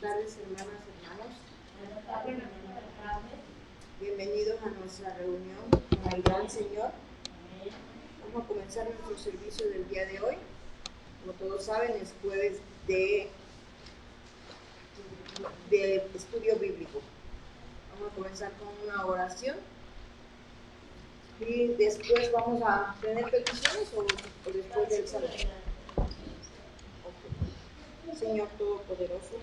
tardes, hermanas, hermanos. Bienvenidos a nuestra reunión con el gran Señor. Vamos a comenzar nuestro servicio del día de hoy. Como todos saben, es jueves de estudio bíblico. Vamos a comenzar con una oración y después vamos a tener peticiones o después del saludo. Señor Todopoderoso,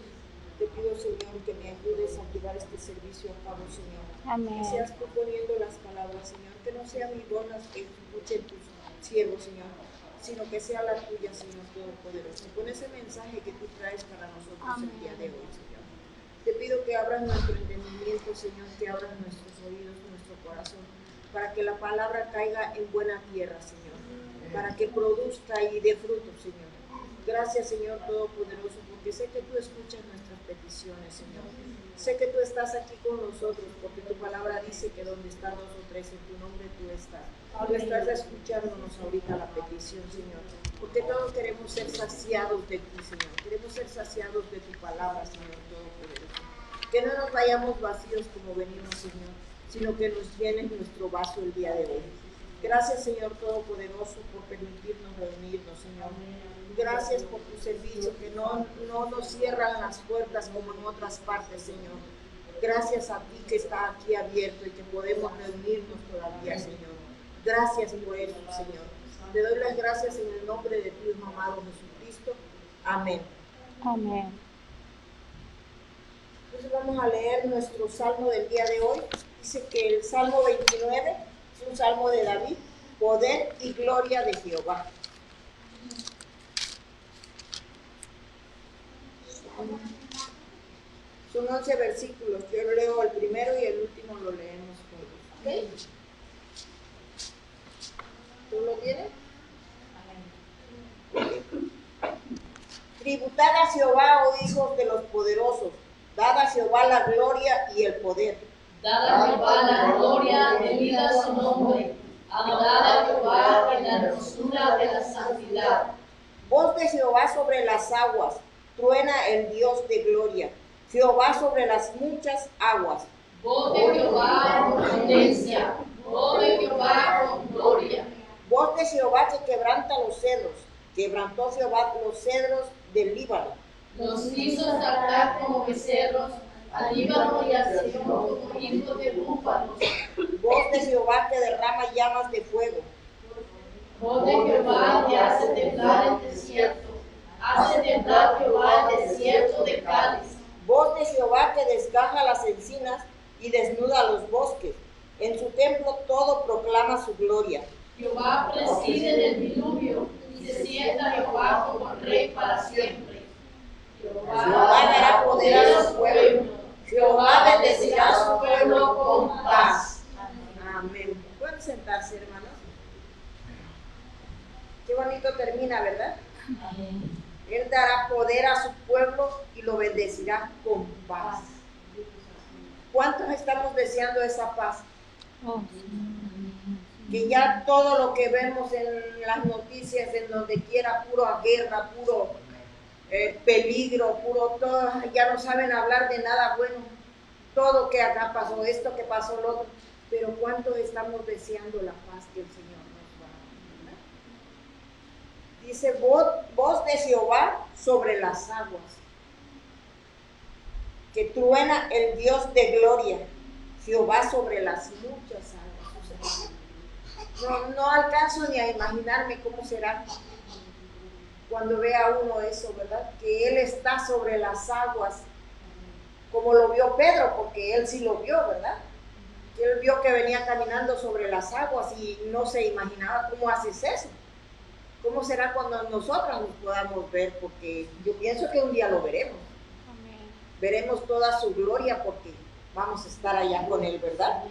te pido, Señor, que me ayudes a llevar este servicio a cabo, Señor. Amén. Que seas tú poniendo las palabras, Señor, que no sea mi voz las que escuchen tus siervos, Señor, sino que sea la tuya, Señor Todopoderoso. Con ese mensaje que tú traes para nosotros Amén. el día de hoy, Señor. Te pido que abras nuestro entendimiento, Señor, que abras nuestros oídos, nuestro corazón, para que la palabra caiga en buena tierra, Señor, para que produzca y dé fruto, Señor. Gracias, Señor Todopoderoso, porque sé que tú escuchas nuestras peticiones, Señor. Sé que tú estás aquí con nosotros, porque tu palabra dice que donde están dos o tres en tu nombre, tú estás. Tú estás escuchándonos ahorita la petición, Señor, porque todos queremos ser saciados de ti, Señor. Queremos ser saciados de tu palabra, Señor Todopoderoso. Que no nos vayamos vacíos como venimos, Señor, sino que nos llenes nuestro vaso el día de hoy. Gracias, Señor Todopoderoso, por permitirnos reunirnos, Señor. Gracias por tu servicio, que no nos cierran las puertas como en otras partes, Señor. Gracias a ti que está aquí abierto y que podemos reunirnos todavía, Señor. Gracias por eso, Señor. Te doy las gracias en el nombre de tu Hijo amado Jesucristo. Amén. Amén. Entonces vamos a leer nuestro salmo del día de hoy. Dice que el Salmo 29 es un salmo de David, poder y gloria de Jehová. Son 11 versículos. Yo leo el primero y el último lo leemos juntos. ¿Ok? ¿Tú lo tienes? Tributad a Jehová, oh hijos de los poderosos. Dad a Jehová la gloria y el poder. Dad a Jehová la gloria, venida a su nombre. Adorad a Jehová en la hermosura de la santidad. Voz de Jehová sobre las aguas. Truena el Dios de gloria. Jehová sobre las muchas aguas. Voz de Jehová con potencia. Voz de Jehová con gloria. Voz de Jehová que quebranta los cedros. Quebrantó Jehová los cedros del Líbano. Los hizo saltar como becerros, al Líbano y al Señor como hijos de búfalos. Voz de Jehová que derrama llamas de fuego. Voz de Jehová que hace temblar el desierto. Hace temblar Jehová el desierto de Cádiz. Voz de Jehová que desgaja las encinas y desnuda los bosques. En su templo todo proclama su gloria. Jehová preside en el diluvio y se sienta Jehová como rey para siempre. Jehová dará poder a su pueblo. Jehová bendecirá a su pueblo con paz. Amén. ¿Pueden sentarse, hermanos? Qué bonito termina, ¿verdad? Amén. Él dará poder a su pueblo y lo bendecirá con paz. ¿Cuántos estamos deseando esa paz? Oh, Que ya todo lo que vemos en las noticias, en donde quiera, pura guerra, puro peligro, puro todo, ya no saben hablar de nada bueno. Todo que acá pasó, esto que pasó, lo otro. Pero ¿cuánto estamos deseando la paz que el Señor nos va a dar? Dice, voz de Jehová sobre las aguas, que truena el Dios de gloria, Jehová sobre las muchas aguas. No alcanzo ni a imaginarme cómo será cuando vea uno eso, ¿verdad? Que Él está sobre las aguas, como lo vio Pedro, porque él sí lo vio, ¿verdad? Él vio que venía caminando sobre las aguas y no se imaginaba cómo haces eso. ¿Cómo será cuando nosotros nos podamos ver? Porque yo pienso que un día lo veremos. amén. Veremos toda su gloria porque vamos a estar allá con Él, ¿verdad?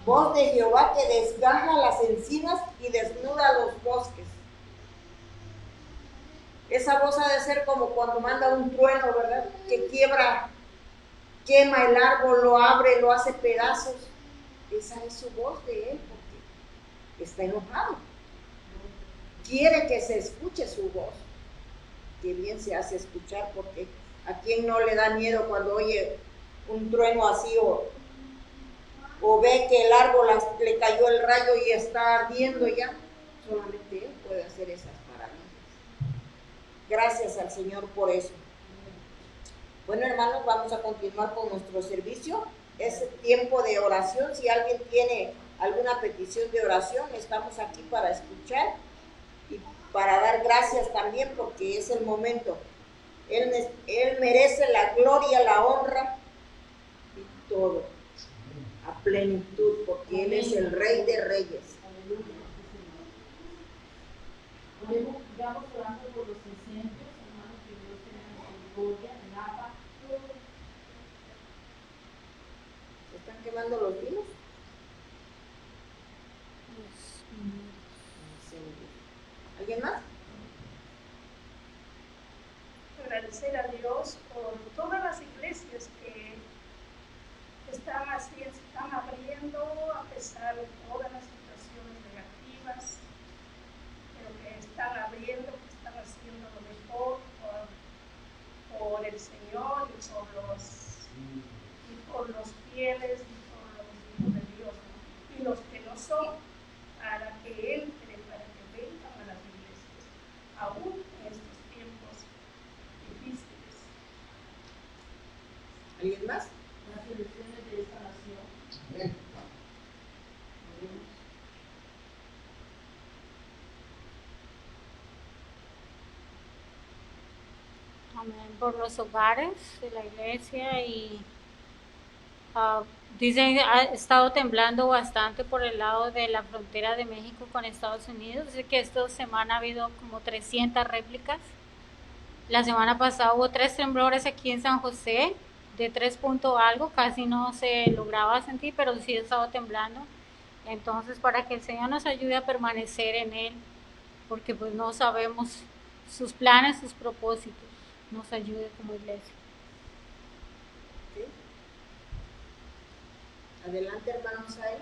Voz de Jehová que desgaja las encinas y desnuda los bosques. Esa voz ha de ser como cuando manda un trueno, ¿verdad? Que quema el árbol, lo abre, lo hace pedazos. Esa es su voz de Él porque está enojado. Quiere que se escuche su voz. Que bien se hace escuchar porque ¿A quién no le da miedo cuando oye un trueno así o ve que el árbol le cayó el rayo y está ardiendo ya? Solamente Él puede hacer esas maravillas. Gracias al Señor por eso. Bueno, hermanos, vamos a continuar con nuestro servicio. Es tiempo de oración. Si alguien tiene alguna petición de oración, estamos aquí para escuchar y para dar gracias también, porque es el momento. Él merece la gloria, la honra y todo a plenitud, porque Él es el Rey de Reyes. Vamos orando por los incendios, hermanos, que Dios tenga misericordia, Napa. ¿Se están quemando los vinos? ¿Alguien más? Agradecer a Dios por todas las iglesias que están abriendo a pesar de todas las situaciones negativas, pero que están abriendo, que están haciendo lo mejor por el Señor y por los fieles y por los hijos de Dios, ¿no? Y los que no son, para que entren, para que vengan a las iglesias, aún en estos tiempos difíciles. ¿Alguien más? Las elecciones de esta nación. Amén. Por los hogares de la iglesia y dicen ha estado temblando bastante por el lado de la frontera de México con Estados Unidos. Dice que esta semana ha habido como 300 réplicas. La semana pasada hubo 3 temblores aquí en San José de 3 punto algo, casi no se lograba sentir, pero sí ha estado temblando. Entonces, para que el Señor nos ayude a permanecer en Él, porque pues no sabemos sus planes, sus propósitos, nos ayude como iglesia. ¿Sí? Adelante, hermano Misael.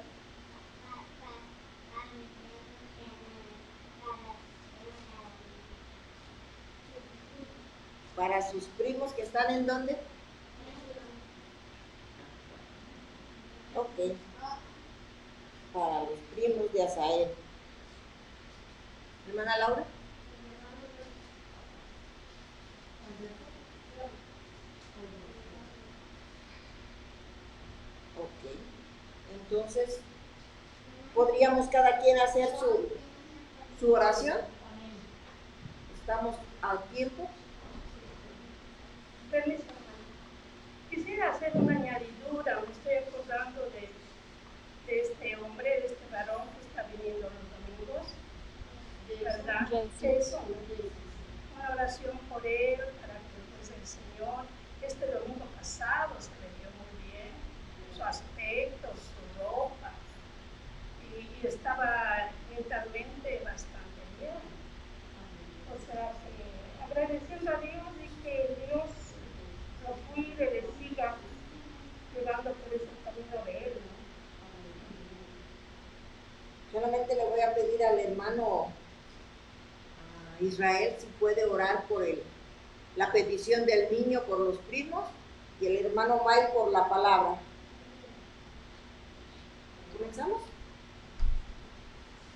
Para sus primos que están en dónde? Ok. Para los primos de Asael. Hermana Laura. Ok. Entonces, ¿podríamos cada quien hacer su oración? ¿Estamos a tiempo? Permiso, hermano. Quisiera hacer una añadidura, me estoy acordando de este hombre, de este varón que está viniendo los domingos, ¿verdad? Jason. Una oración por él, para que pues, el Señor, este domingo pasado se le dio muy bien, su aspecto, su ropa, y estaba mentalmente bastante bien. O sea, que agradeciendo a Dios y que Dios lo cuide, le siga llevando por ese camino de él, ¿no? Solamente le voy a pedir al hermano Israel si puede orar por la petición del niño por los primos y el hermano Mike por la palabra. ¿Comenzamos?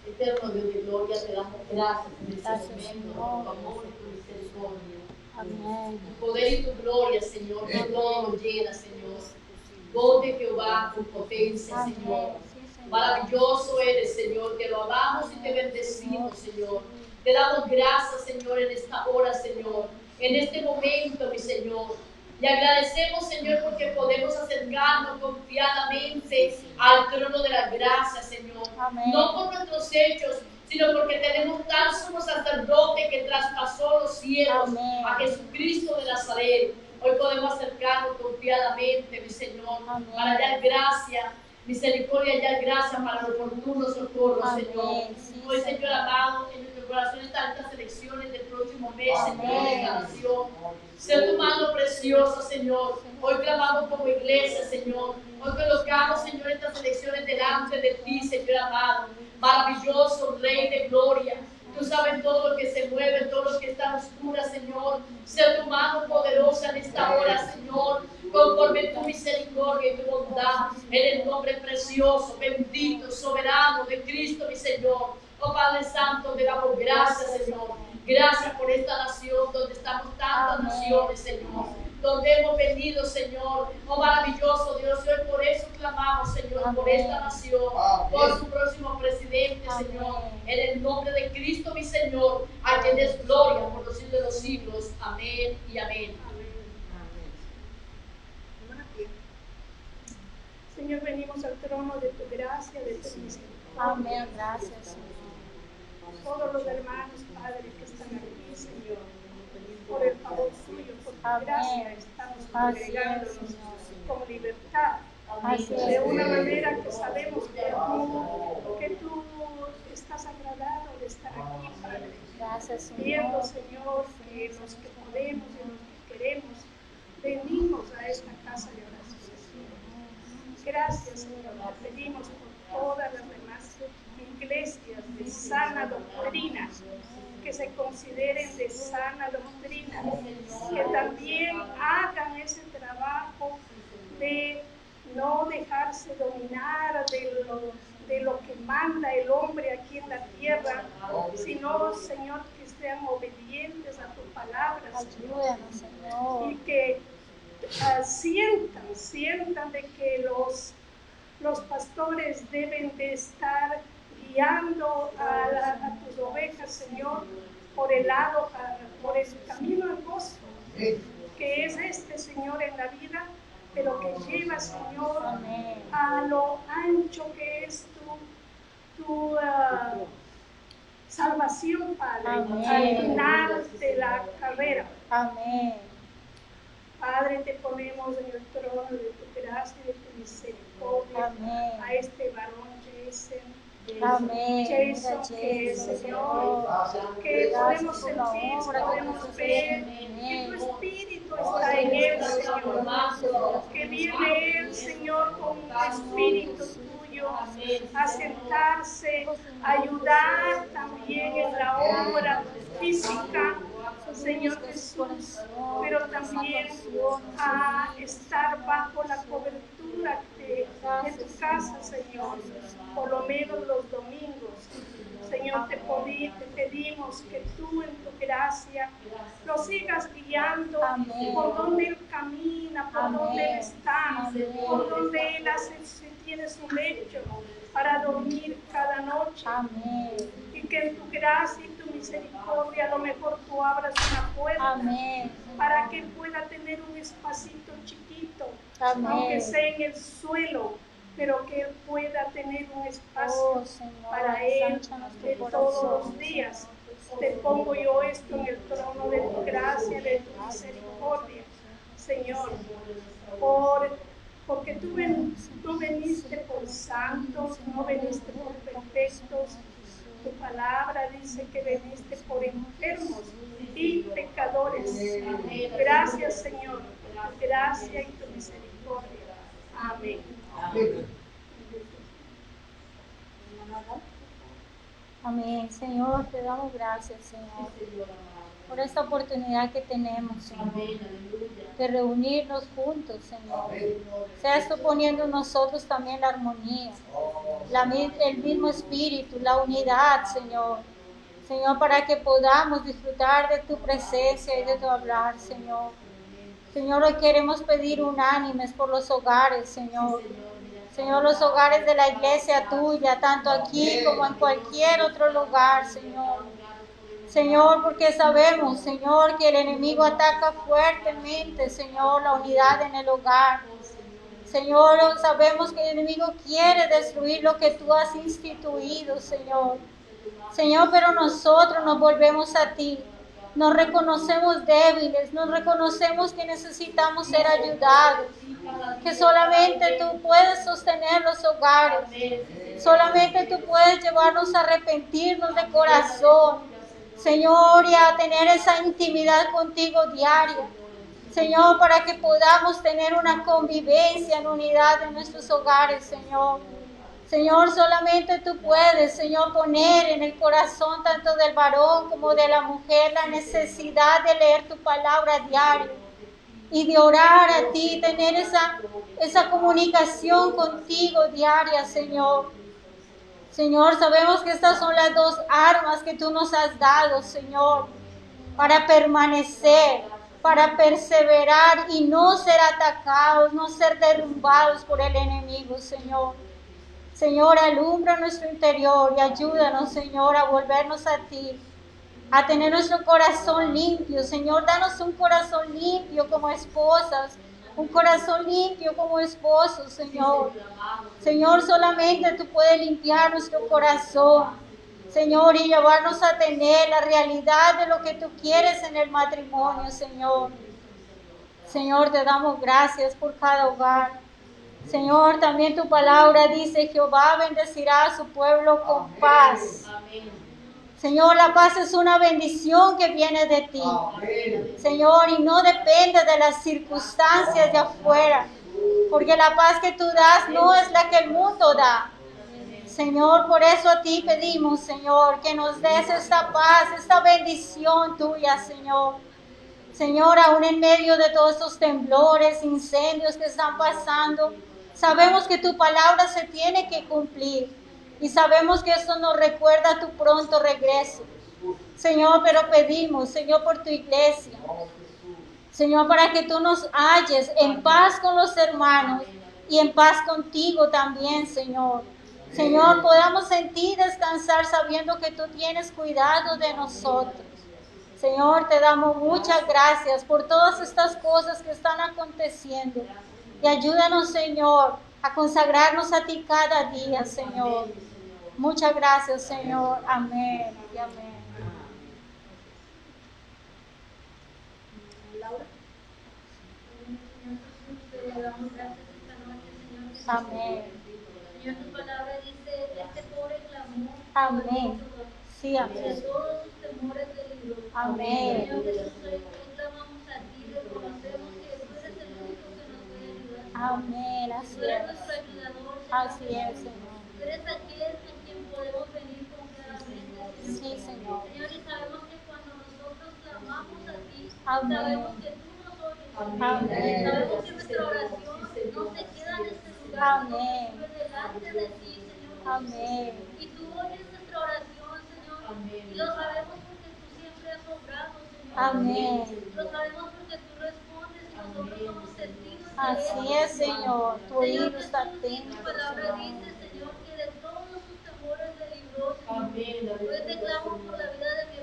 Eterno Dios de gloria, te damos gracias en este momento por tu amor y tu misericordia. Amén. Tu poder y tu gloria, Señor, que todo nos llena, Señor. Voz de Jehová, tu potencia, Señor. Maravilloso eres, Señor, te lo amamos y te bendecimos, Señor. Te damos gracias, Señor, en esta hora, Señor, en este momento, mi Señor. Y agradecemos, Señor, porque podemos acercarnos confiadamente al trono de la gracia, Señor. Amén. No por nuestros hechos, sino porque tenemos tal sumo sacerdote que traspasó los cielos, Amén. a Jesucristo de Nazaret. Hoy podemos acercarnos confiadamente, mi Señor, Amén. para hallar gracia, misericordia y hallar gracia para el oportuno socorro, Amén. Señor. Sí, Hoy, Señor. Señor amado, en nuestro corazón están estas elecciones del próximo mes, Señor, Amén. de esta nación. Sea tu mano preciosa, Señor. Hoy clamamos como iglesia, Señor. Hoy colocamos, Señor, estas elecciones delante de ti, Señor amado. Maravilloso Rey de gloria. Tú sabes todo lo que se mueve, todo lo que está oscura, Señor. Sea tu mano poderosa en esta precioso, bendito, soberano de Cristo, mi Señor. Oh Padre Santo, te damos gracias, Señor. Gracias por esta nación donde estamos tantas naciones, Señor. Donde hemos venido, Señor. Oh maravilloso Dios, y hoy por eso clamamos, Señor, por esta nación, por su próximo presidente, Señor. En el nombre de Cristo, mi Señor, a quien es gloria por los siglos de los siglos. Amén y amén. Señor, venimos al trono de tu gracia, de tu misericordia. Amén. Gracias, Señor. Todos los hermanos, Padre, que están aquí, Señor, por el favor suyo, por tu gracia, estamos congregándonos con libertad. De una manera que sabemos que tú estás agradado de estar aquí, Padre. Gracias, Señor. Viendo, Señor, que los que podemos y los que queremos, venimos a esta casa de oración. Gracias, Señor. Te pedimos por todas las demás iglesias de sana doctrina, que se consideren de sana doctrina, que también hagan ese trabajo de no dejarse dominar de lo que manda el hombre aquí en la tierra, sino, Señor, que sean obedientes a tu palabra, Ayúdanos, Señor. y que sientan de que los pastores deben de estar guiando a tus ovejas, Señor, por el camino angosto, que es este, Señor, en la vida, pero que lleva, Señor, a lo ancho que es tu salvación, Padre, al final de la carrera. Amén. Padre, te ponemos en el trono de tu gracia y de tu misericordia. Amén. A este varón Amén. Jason, que Señor, que podemos sentir, podemos ver, que tu espíritu está en él, Señor, que viene él, Señor, con un espíritu tuyo a sentarse, a ayudar también en la obra física, Señor Jesús, pero también a estar bajo la cobertura de tu casa, Señor, por lo menos los domingos. Señor, te pedimos que tú en tu gracia lo sigas guiando por donde Él camina, por donde Él está, por donde Él tiene su lecho para dormir cada noche. Y que en tu gracia y tu misericordia a lo mejor tú abras una puerta para que pueda tener un espacito chiquito, aunque sea en el suelo, pero que Él pueda tener un espacio para Él de todos los días. Te pongo yo esto en el trono de tu gracia, de tu misericordia, Señor, porque tú veniste por santos, no veniste por perfectos. Tu palabra dice que veniste por enfermos y pecadores. Gracias, Señor, por tu gracia y tu misericordia. Amén. Amén, Señor, te damos gracias, Señor, por esta oportunidad que tenemos, Señor, de reunirnos juntos, Señor. Seas tú poniendo en nosotros también la armonía, el mismo espíritu, la unidad, Señor. Señor, para que podamos disfrutar de tu presencia y de tu hablar, Señor. Señor, hoy queremos pedir unánimes por los hogares, Señor. Señor, los hogares de la iglesia tuya, tanto aquí como en cualquier otro lugar, Señor. Señor, porque sabemos, Señor, que el enemigo ataca fuertemente, Señor, la unidad en el hogar. Señor, sabemos que el enemigo quiere destruir lo que tú has instituido, Señor. Señor, pero nosotros nos volvemos a ti. Nos reconocemos débiles, nos reconocemos que necesitamos ser ayudados, que solamente tú puedes sostener los hogares, solamente tú puedes llevarnos a arrepentirnos de corazón, Señor, y a tener esa intimidad contigo diaria, Señor, para que podamos tener una convivencia en unidad en nuestros hogares, Señor. Señor, solamente tú puedes, Señor, poner en el corazón tanto del varón como de la mujer la necesidad de leer tu palabra diario. y de orar a ti, tener esa comunicación contigo diaria, Señor. Señor, sabemos que estas son las dos armas que tú nos has dado, Señor, para permanecer, para perseverar y no ser atacados, no ser derrumbados por el enemigo, Señor. Señor, alumbra nuestro interior y ayúdanos, Señor, a volvernos a ti, a tener nuestro corazón limpio. Señor, danos un corazón limpio como esposas, un corazón limpio como esposos, Señor. Señor, solamente tú puedes limpiar nuestro corazón, Señor, y llevarnos a tener la realidad de lo que tú quieres en el matrimonio, Señor. Señor, te damos gracias por cada hogar. Señor, también tu palabra dice, Jehová bendecirá a su pueblo con paz. Señor, la paz es una bendición que viene de ti. Señor, y no depende de las circunstancias de afuera, porque la paz que tú das no es la que el mundo da. Señor, por eso a ti pedimos, Señor, que nos des esta paz, esta bendición tuya, Señor. Señor, aún en medio de todos estos temblores, incendios que están pasando, sabemos que tu palabra se tiene que cumplir y sabemos que esto nos recuerda tu pronto regreso. Señor, pero pedimos, Señor, por tu iglesia, Señor, para que tú nos halles en paz con los hermanos y en paz contigo también, Señor. Señor, podamos en ti descansar sabiendo que tú tienes cuidado de nosotros. Señor, te damos muchas gracias por todas estas cosas que están aconteciendo. Y ayúdanos, Señor, a consagrarnos a ti cada día, Señor. Muchas gracias, Señor. Amén y amén. Laura. Te damos gracias esta noche, Señor. Amén. Señor, tu palabra dice, este pobre clamó. Amén. Sí, De amén. todos sus temores de libró. Amén. Señor Jesús, hoy clamamos a ti, reconocemos que tú eres el único que nos puede ayudar. Amén. Tú Así eres es. nuestro ayudador, Señor. Así es, Señor. Tú eres aquel en quien podemos venir confiadamente, Señor. Sí, Señor. Señor, y sabemos que cuando nosotros clamamos a ti, Amén. sabemos que tú nos oyes. Amén. Sabemos que nuestra oración no se queda en este lugar, Amén. sino que sube delante de ti, Señor. Amén. Y tú oyes nuestra oración, Señor. Y lo sabemos porque tú siempre has obrado, Señor. Amén. Lo sabemos porque tú respondes y nosotros somos testigos de Así ello. es, Señor. Tu Señor oído está Jesús, y atento, tu palabra Señor. dice, Señor, que de todos sus temores le libró, Señor. Amén. Yo te clamo por la vida de mi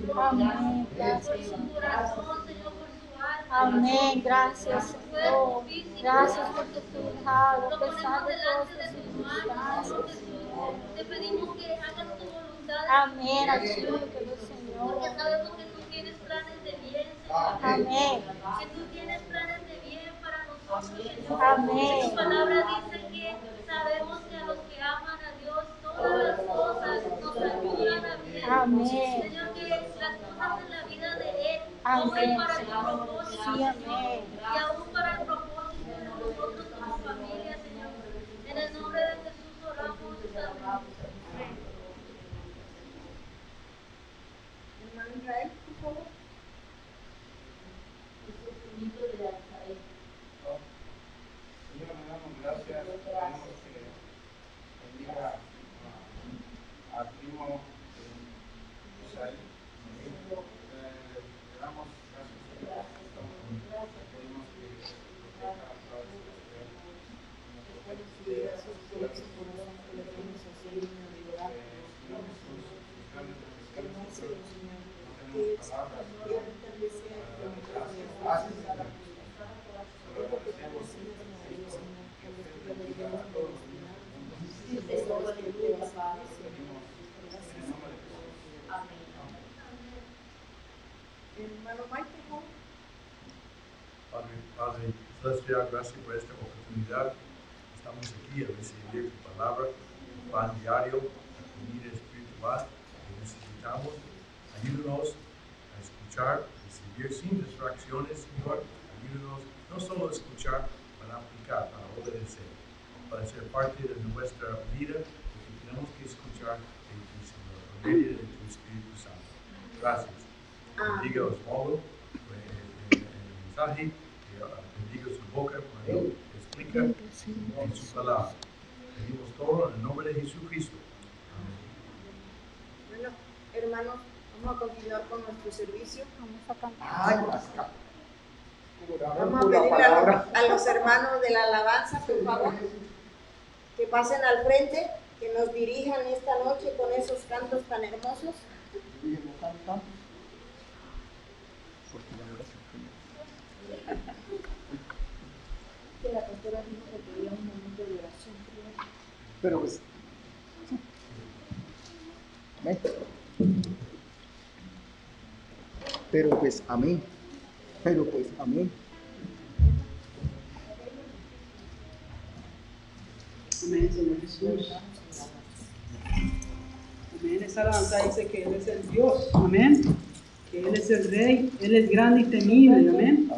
hermano, Amén. por Gracias, su Señor. corazón, Señor, por su alma. Amén. Gracias, Señor. Gracias por tu cuidado, Lo a pesar ponemos de todas delante de las tus manos, Señor circunstancias. Jesús. Te pedimos que hagas tu voluntad. Amén. Ayúdalo, Porque Señor. sabemos que tú tienes planes de bien, Señor. Amén. Que tú tienes planes de bien para nosotros, Señor. Amén. Tu palabra dice que sabemos que a los que aman a Dios todas las cosas nos ayudan a bien. Amén. Señor, que las cosas en la vida de Él Amén, obren para tu Señor. propósito, Sí, Señor. amén. Y aún para el propósito de nosotros como familia, Señor. En el nombre de Jesús oramos. Amén. Hermano Israel, por favor. Señor, le damos gracias, pedimos que bendiga al primo Isaí. Le damos gracias, Señor, pedimos que proteja a todas Hermano Mike, por favor. Padre Celestial, gracias por esta oportunidad. Estamos aquí a recibir tu palabra, tu pan diario, la comida espiritual que necesitamos. Ayúdanos a escuchar, recibir sin distracciones, Señor. Ayúdanos no solo a escuchar, para aplicar, para obedecer, para ser parte de nuestra vida, porque tenemos que escuchar de ti, Señor, por medio de tu Espíritu Santo. Gracias. Bendiga a Osvaldo el mensaje, bendiga su boca cuando explica en su palabra. Pedimos todo en el nombre de Jesucristo. Amén. Bueno, hermanos, vamos a continuar con nuestro servicio. Vamos a cantar. Ay, Pascal. Vamos a pedirle a los hermanos de la alabanza, por favor, que pasen al frente, que nos dirijan esta noche con esos cantos tan hermosos. Que la pastora dijo que quería un momento de oración. Pero pues, amén. Pero pues, amén. Pero pues, amén. Amén, Señor Jesús. Amén. Esa alabanza dice que Él es el Dios. Amén. Que Él es el Rey. Él es grande y temible. Amén.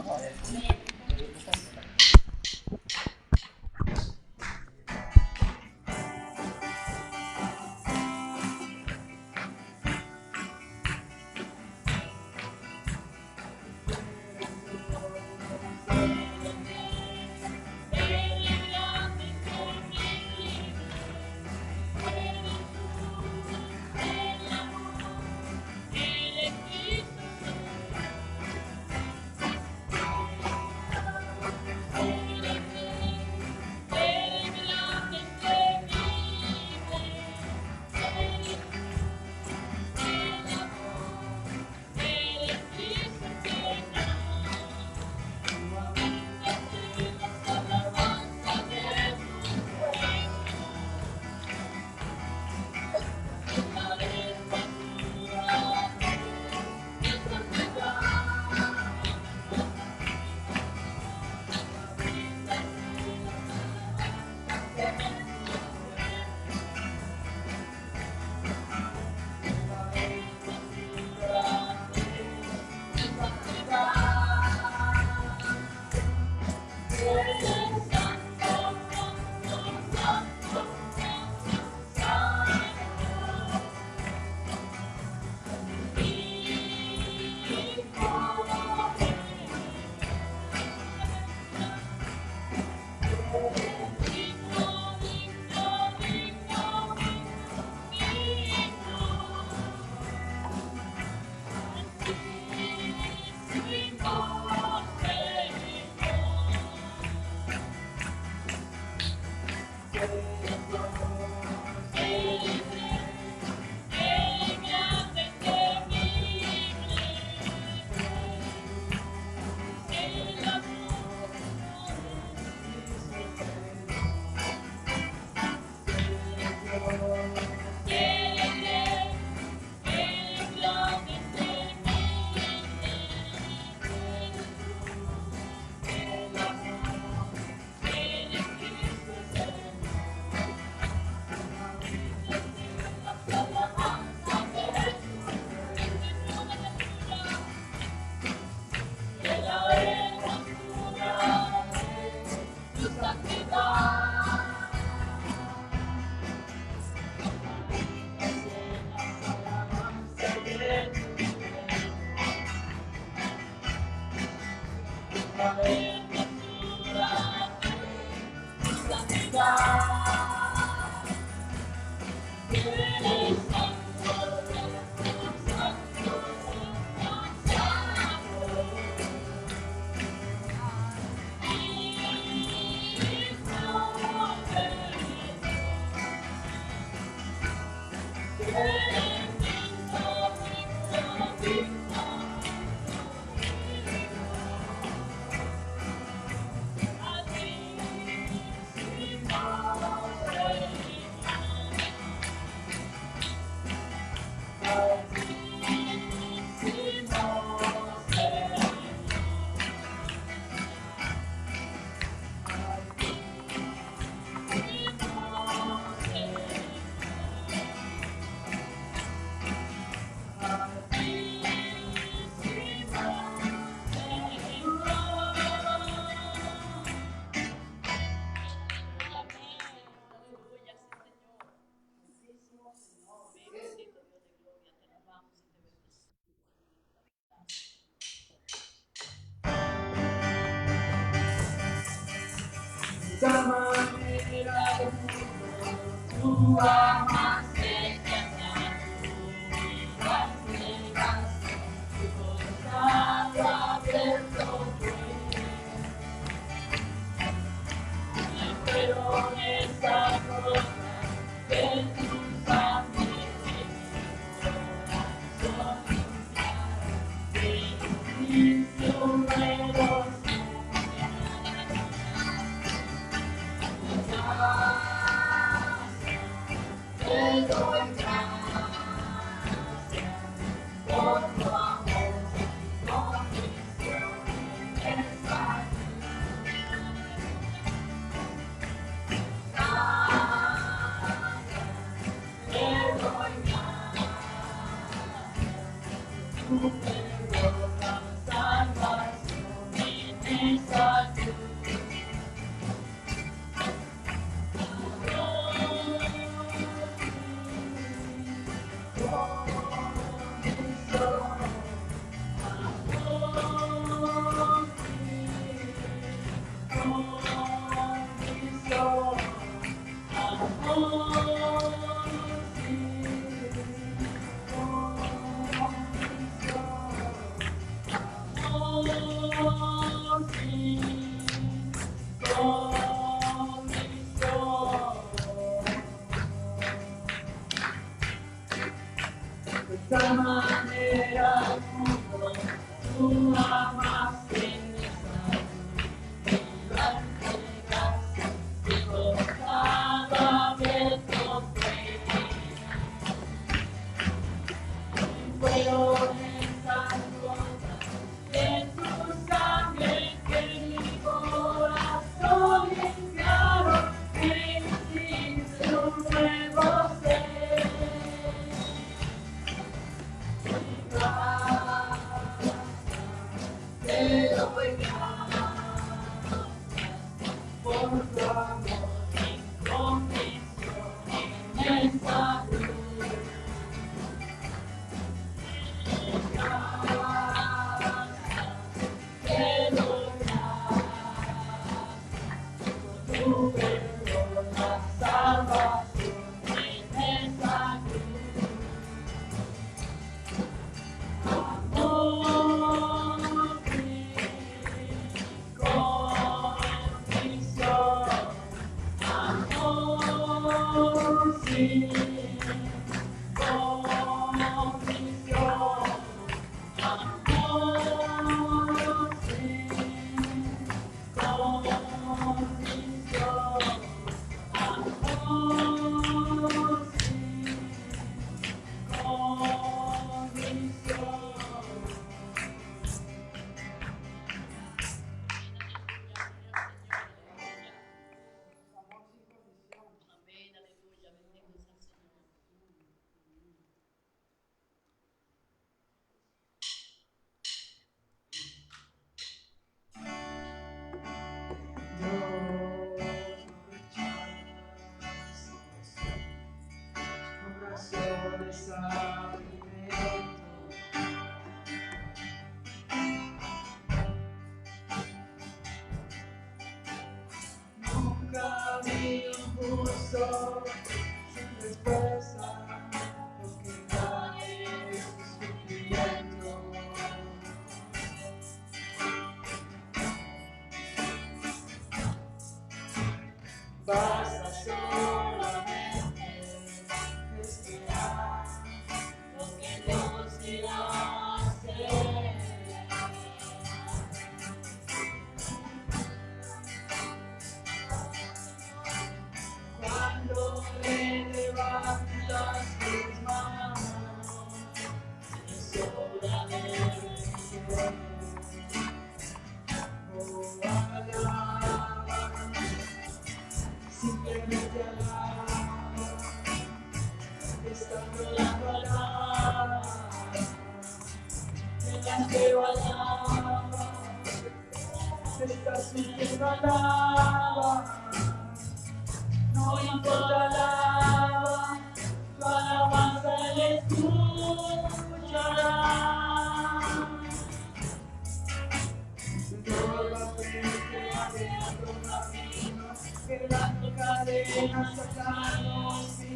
Quebrando cadenas, sacanos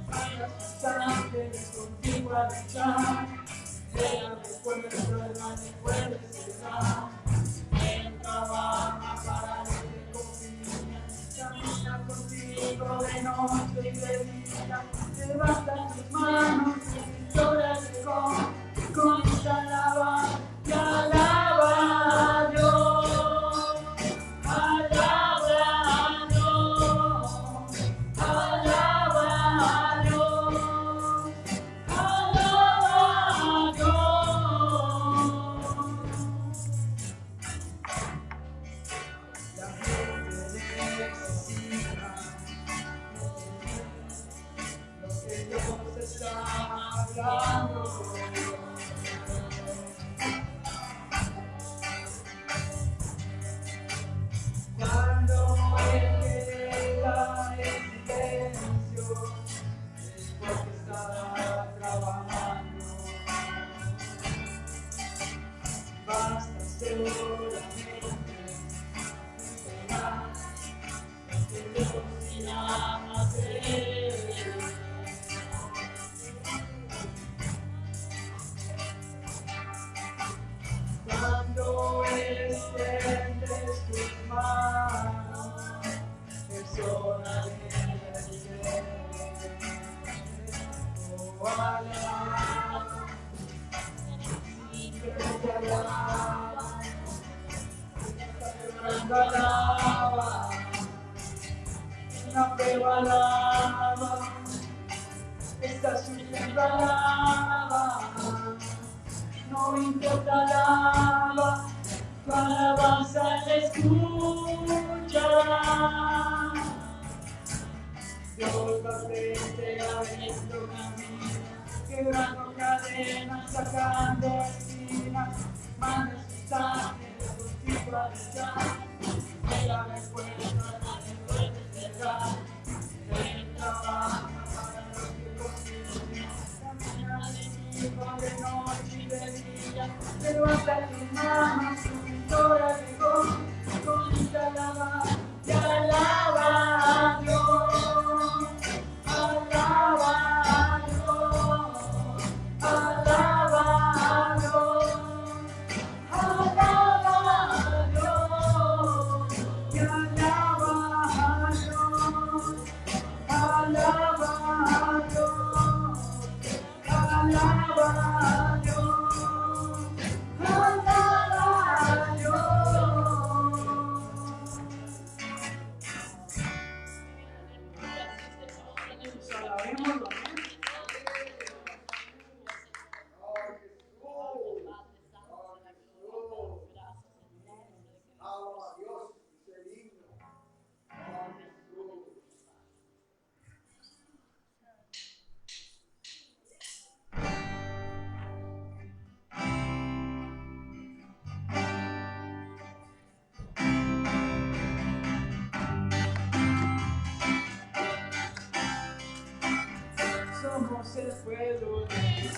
Manda sus ángeles contigo a luchar. Ella recuerda, nadie puede cerrar. Él trabaja para los que confían. Camina contigo de noche y de día. Levanta tus manos, tu victoria llegó. Con esta alabanza te alaba a Dios. Alaba a Dios. Alaba a Dios. Alaba a Dios. La gente necesita lo que Dios está hablando. Cuando Él queda en silencio, es porque está trabajando. Basta solamente esperar que Dios irá a hacer. Cuando extiendes tus manos, es hora de decir, oh, alaba, siempre te alaba, alaba, una prueba alaba, esta sufriendo alaba. No importa alaba, tu alabanza le escuchará. Dios va frente abriendo caminos, quebrando cadenas, sacando espinas. Manda sus ángeles contigo a luchar. Ella recuerda, nadie puede cerrar. Él trabaja para los que confían. Camina de noche y de día, levanta tus manos, tu victoria llegó. Con esta alabanza te alaba a Dios. Alaba a Dios. Alaba a Dios. Alaba a Dios. Te alaba a Dios. Alaba a Dios. Alaba a Dios, alaba a Dios. Alabémoslo. Somos el pueblo de Dios,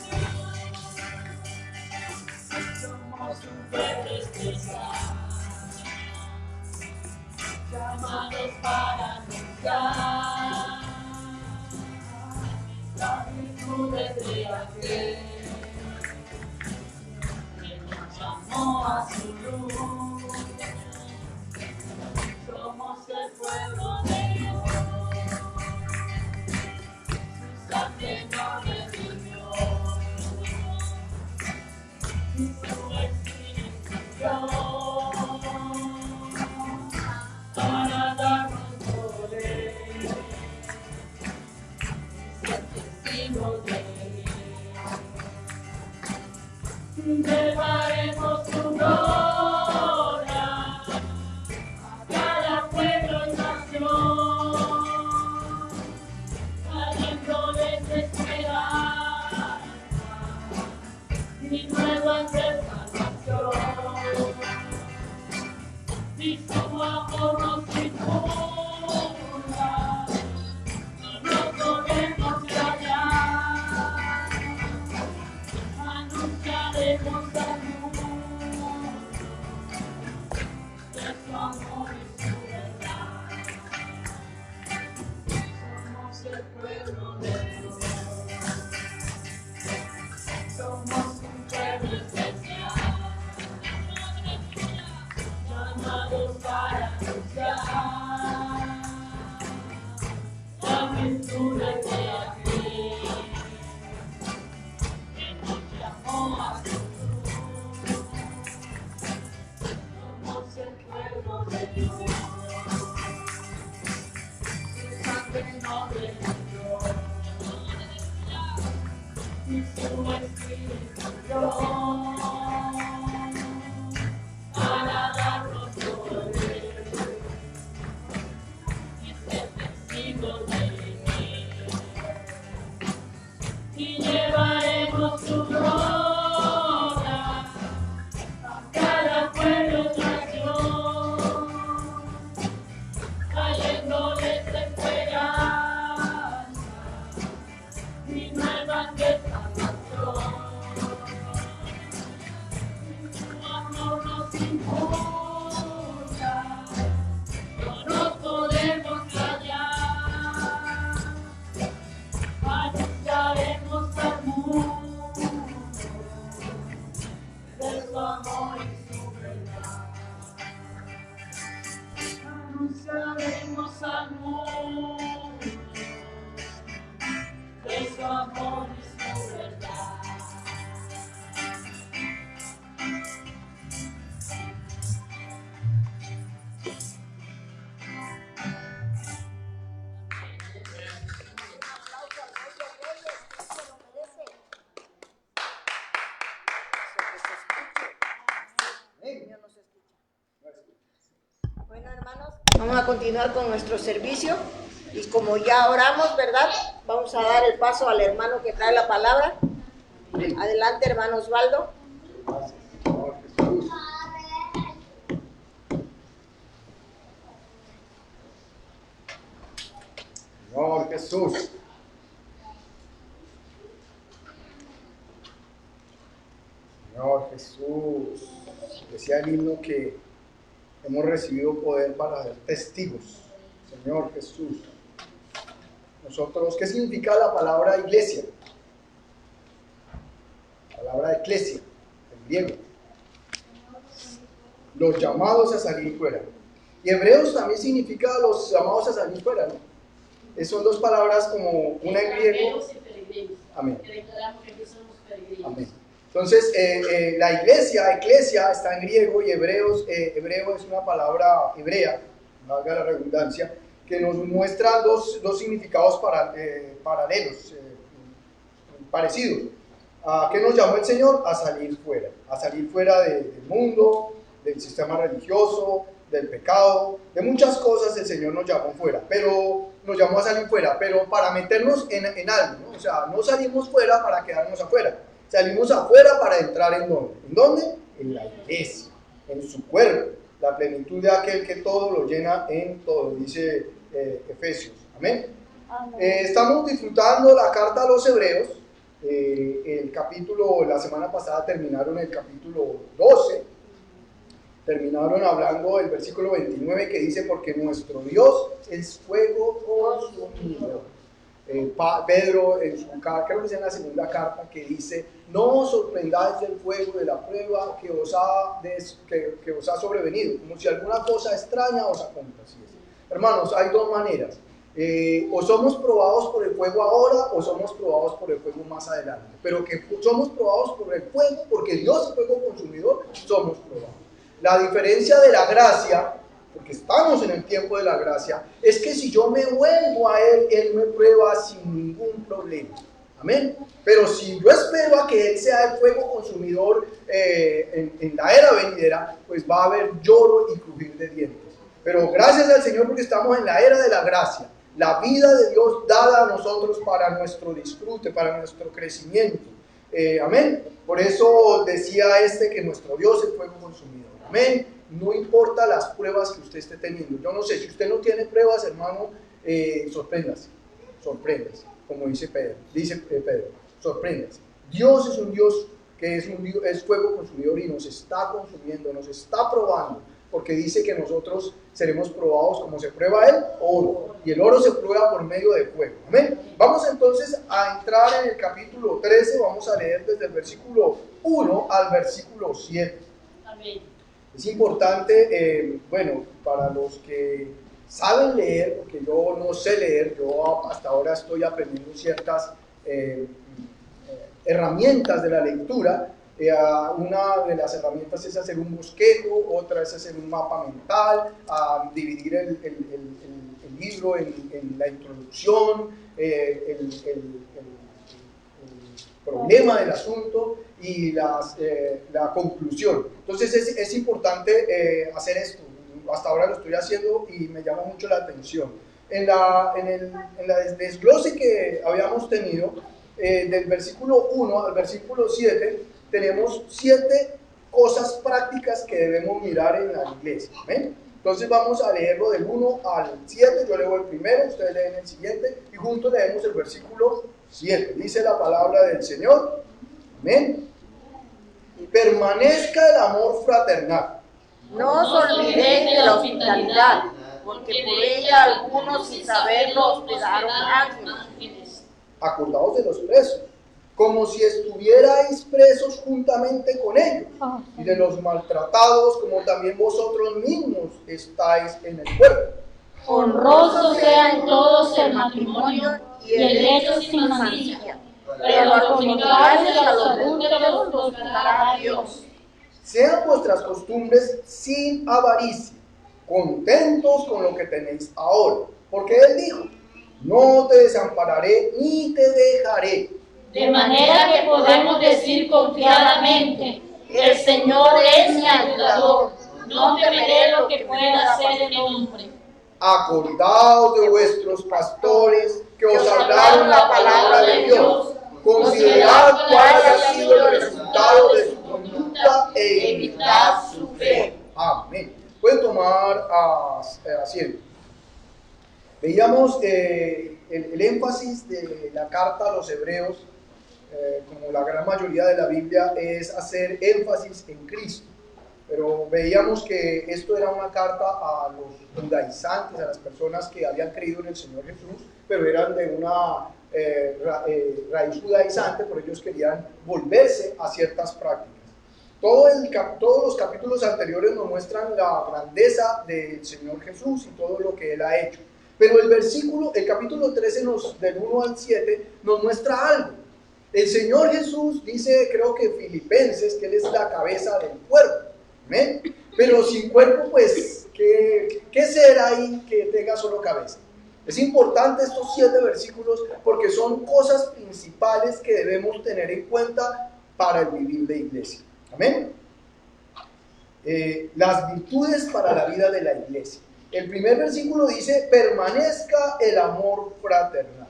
somos un pueblo especial, llamados para anunciar las virtudes de aquel que nos llamó a su luz. Somos el pueblo de Dios. Sangre nos redimió y su Espíritu dio para darnos poder y ser testigos de Él. Llevaremos su gloria a cada pueblo y nación. Y nuevas de salvación, y su amor nos impulsa, no podemos callar, anunciaremos la luz de su amor y su verdad. Somos el pueblo de Dios. llamados para anunciar la aventura de aquel que nos llamó a su cruz. Somos el pueblo de Dios, su sangre nos redimió y su Espíritu dio para darnos poder y ser testigos de él. Y llevaremos su gloria a cada pueblo y nación, trayéndoles esperanza y nuevas de salvación. Su amor nos impulsa, no nos podemos callar, anunciaremos al mundo de su amor y su verdad. Anunciaremos al mundo de su amor y su verdad. Bueno, hermanos, vamos a continuar con nuestro servicio y como ya oramos, ¿verdad? Vamos a dar el paso al hermano que trae la palabra. Adelante, hermano Osvaldo. Señor Jesús. Señor Jesús. Decía el himno que hemos recibido poder para ser testigos. Señor Jesús. Nosotros, ¿qué significa la palabra iglesia? La palabra eclesia, en griego. Los llamados a salir fuera. Y hebreos también significa los llamados a salir fuera, ¿no? Son dos palabras como una en griego. Amén. Amén. Entonces, la iglesia, eclesia, está en griego y hebreo es una palabra hebrea, valga la redundancia, que nos muestra dos significados paralelos, parecidos. ¿A qué nos llamó el Señor? A salir fuera del mundo, del sistema religioso, del pecado, de muchas cosas el Señor nos llamó fuera, pero nos llamó a salir fuera, pero para meternos en algo, ¿no? O sea, no salimos fuera para quedarnos afuera, salimos afuera para entrar ¿en dónde? ¿En dónde? En la iglesia, en su cuerpo, la plenitud de aquel que todo lo llena en todo, dice Efesios, amén. Estamos disfrutando la carta a los hebreos, el capítulo, la semana pasada terminaron el capítulo 12, terminaron hablando del versículo 29 que dice, porque nuestro Dios es fuego consumido. Pedro, en su carta, creo que es en la segunda carta, que dice, no os sorprendáis del fuego de la prueba que os ha sobrevenido, como si alguna cosa extraña os aconteciese. Hermanos, hay dos maneras. O somos probados por el fuego ahora o somos probados por el fuego más adelante, pero que somos probados por el fuego, porque Dios es fuego consumidor, somos probados. La diferencia de la gracia, porque estamos en el tiempo de la gracia, es que si yo me vuelvo a Él, Él me prueba sin ningún problema. Amén. Pero si yo espero a que Él sea el fuego consumidor en la era venidera, pues va a haber lloro y crujir de dientes. Pero gracias al Señor porque estamos en la era de la gracia. La vida de Dios dada a nosotros para nuestro disfrute, para nuestro crecimiento. Amén. Por eso decía que nuestro Dios es fuego consumidor. Amén. No importa las pruebas que usted esté teniendo. Yo no sé, si usted no tiene pruebas, hermano, sorpréndase, como dice Pedro, sorpréndase. Dios es un Dios que es fuego consumidor y nos está consumiendo, nos está probando, porque dice que nosotros seremos probados como se prueba el oro, y el oro se prueba por medio de fuego. Amén. Vamos entonces a entrar en el capítulo 13, vamos a leer desde el versículo 1 al versículo 7. Amén. Es importante, bueno, para los que saben leer, porque yo no sé leer, yo hasta ahora estoy aprendiendo ciertas herramientas de la lectura. Una de las herramientas es hacer un bosquejo, otra es hacer un mapa mental, dividir el libro en la introducción, el problema del asunto y la conclusión. Entonces es importante hacer esto. Hasta ahora lo estoy haciendo y me llama mucho la atención. En el desglose que habíamos tenido, del versículo 1 al versículo 7, tenemos 7 cosas prácticas que debemos mirar en la iglesia. ¿Ven? Entonces vamos a leerlo del 1 al 7, yo leo el primero, ustedes leen el siguiente y juntos leemos el versículo 7. Dice la palabra del Señor. Amén. Permanezca el amor fraternal. No os olvidéis de la hospitalidad, porque por ella algunos sin saberlo hospedaron ángeles. Acordaos de los presos, como si estuvierais presos juntamente con ellos, y de los maltratados, como también vosotros mismos estáis en el cuerpo. Honrosos sean todos el matrimonio y el lecho sin mancha, pero a los contrarios a los adúlteros los juzgará Dios. Sean vuestras costumbres sin avaricia, contentos con lo que tenéis ahora, porque Él dijo: no te desampararé ni te dejaré. De manera que podemos decir confiadamente: el Señor es mi ayudador, no temeré lo que pueda hacer el hombre. Acordaos de vuestros pastores que os hablaron la palabra de Dios. Considerad cuál ha sido el resultado de su conducta e imitad su fe. Amén. Pueden tomar asiento. Veíamos el énfasis de la carta a los hebreos, como la gran mayoría de la Biblia, es hacer énfasis en Cristo. Pero veíamos que esto era una carta a los judaizantes, a las personas que habían creído en el Señor Jesús, pero eran de una raíz judaizante, por ellos querían volverse a ciertas prácticas. Todos los capítulos anteriores nos muestran la grandeza del Señor Jesús y todo lo que Él ha hecho. Pero el capítulo 13, del 1 al 7, nos muestra algo. El Señor Jesús dice, creo que Filipenses, que Él es la cabeza del cuerpo. ¿Amén? Pero sin cuerpo, pues, ¿qué será ahí que tenga solo cabeza? Es importante estos 7 versículos porque son cosas principales que debemos tener en cuenta para el vivir de iglesia. Amén. Las virtudes para la vida de la iglesia. El primer versículo dice: permanezca el amor fraternal.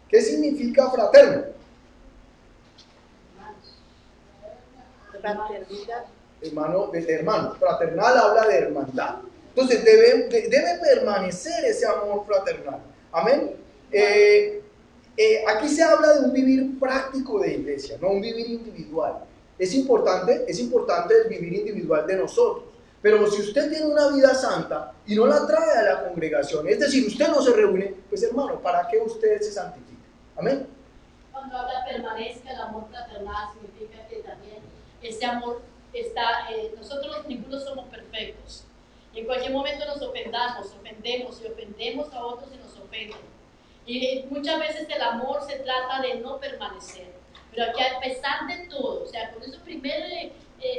¿Qué significa fraterno? Fraternidad. Hermano. Fraternal habla de hermandad. Entonces debe permanecer ese amor fraternal. Amén. Aquí se habla de un vivir práctico de iglesia, no un vivir individual. Es importante el vivir individual de nosotros. Pero si usted tiene una vida santa y no la trae a la congregación, es decir, usted no se reúne, pues hermano, ¿para qué usted se santifica? Amén. Cuando habla permanezca el amor fraternal, significa que también ese amor está, nosotros ninguno somos perfectos. Y en cualquier momento nos ofendemos y ofendemos a otros y nos ofenden. Y muchas veces el amor se trata de no permanecer. Pero aquí, a pesar de todo, o sea, con eso primero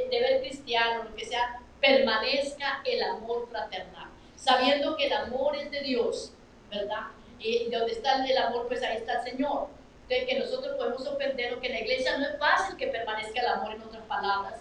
deber cristiano, lo que sea, permanezca el amor fraternal, sabiendo que el amor es de Dios, ¿verdad? Y donde está el amor, pues ahí está el Señor. Entonces, que nosotros podemos ofender, o que en la iglesia no es fácil que permanezca el amor, en otras palabras,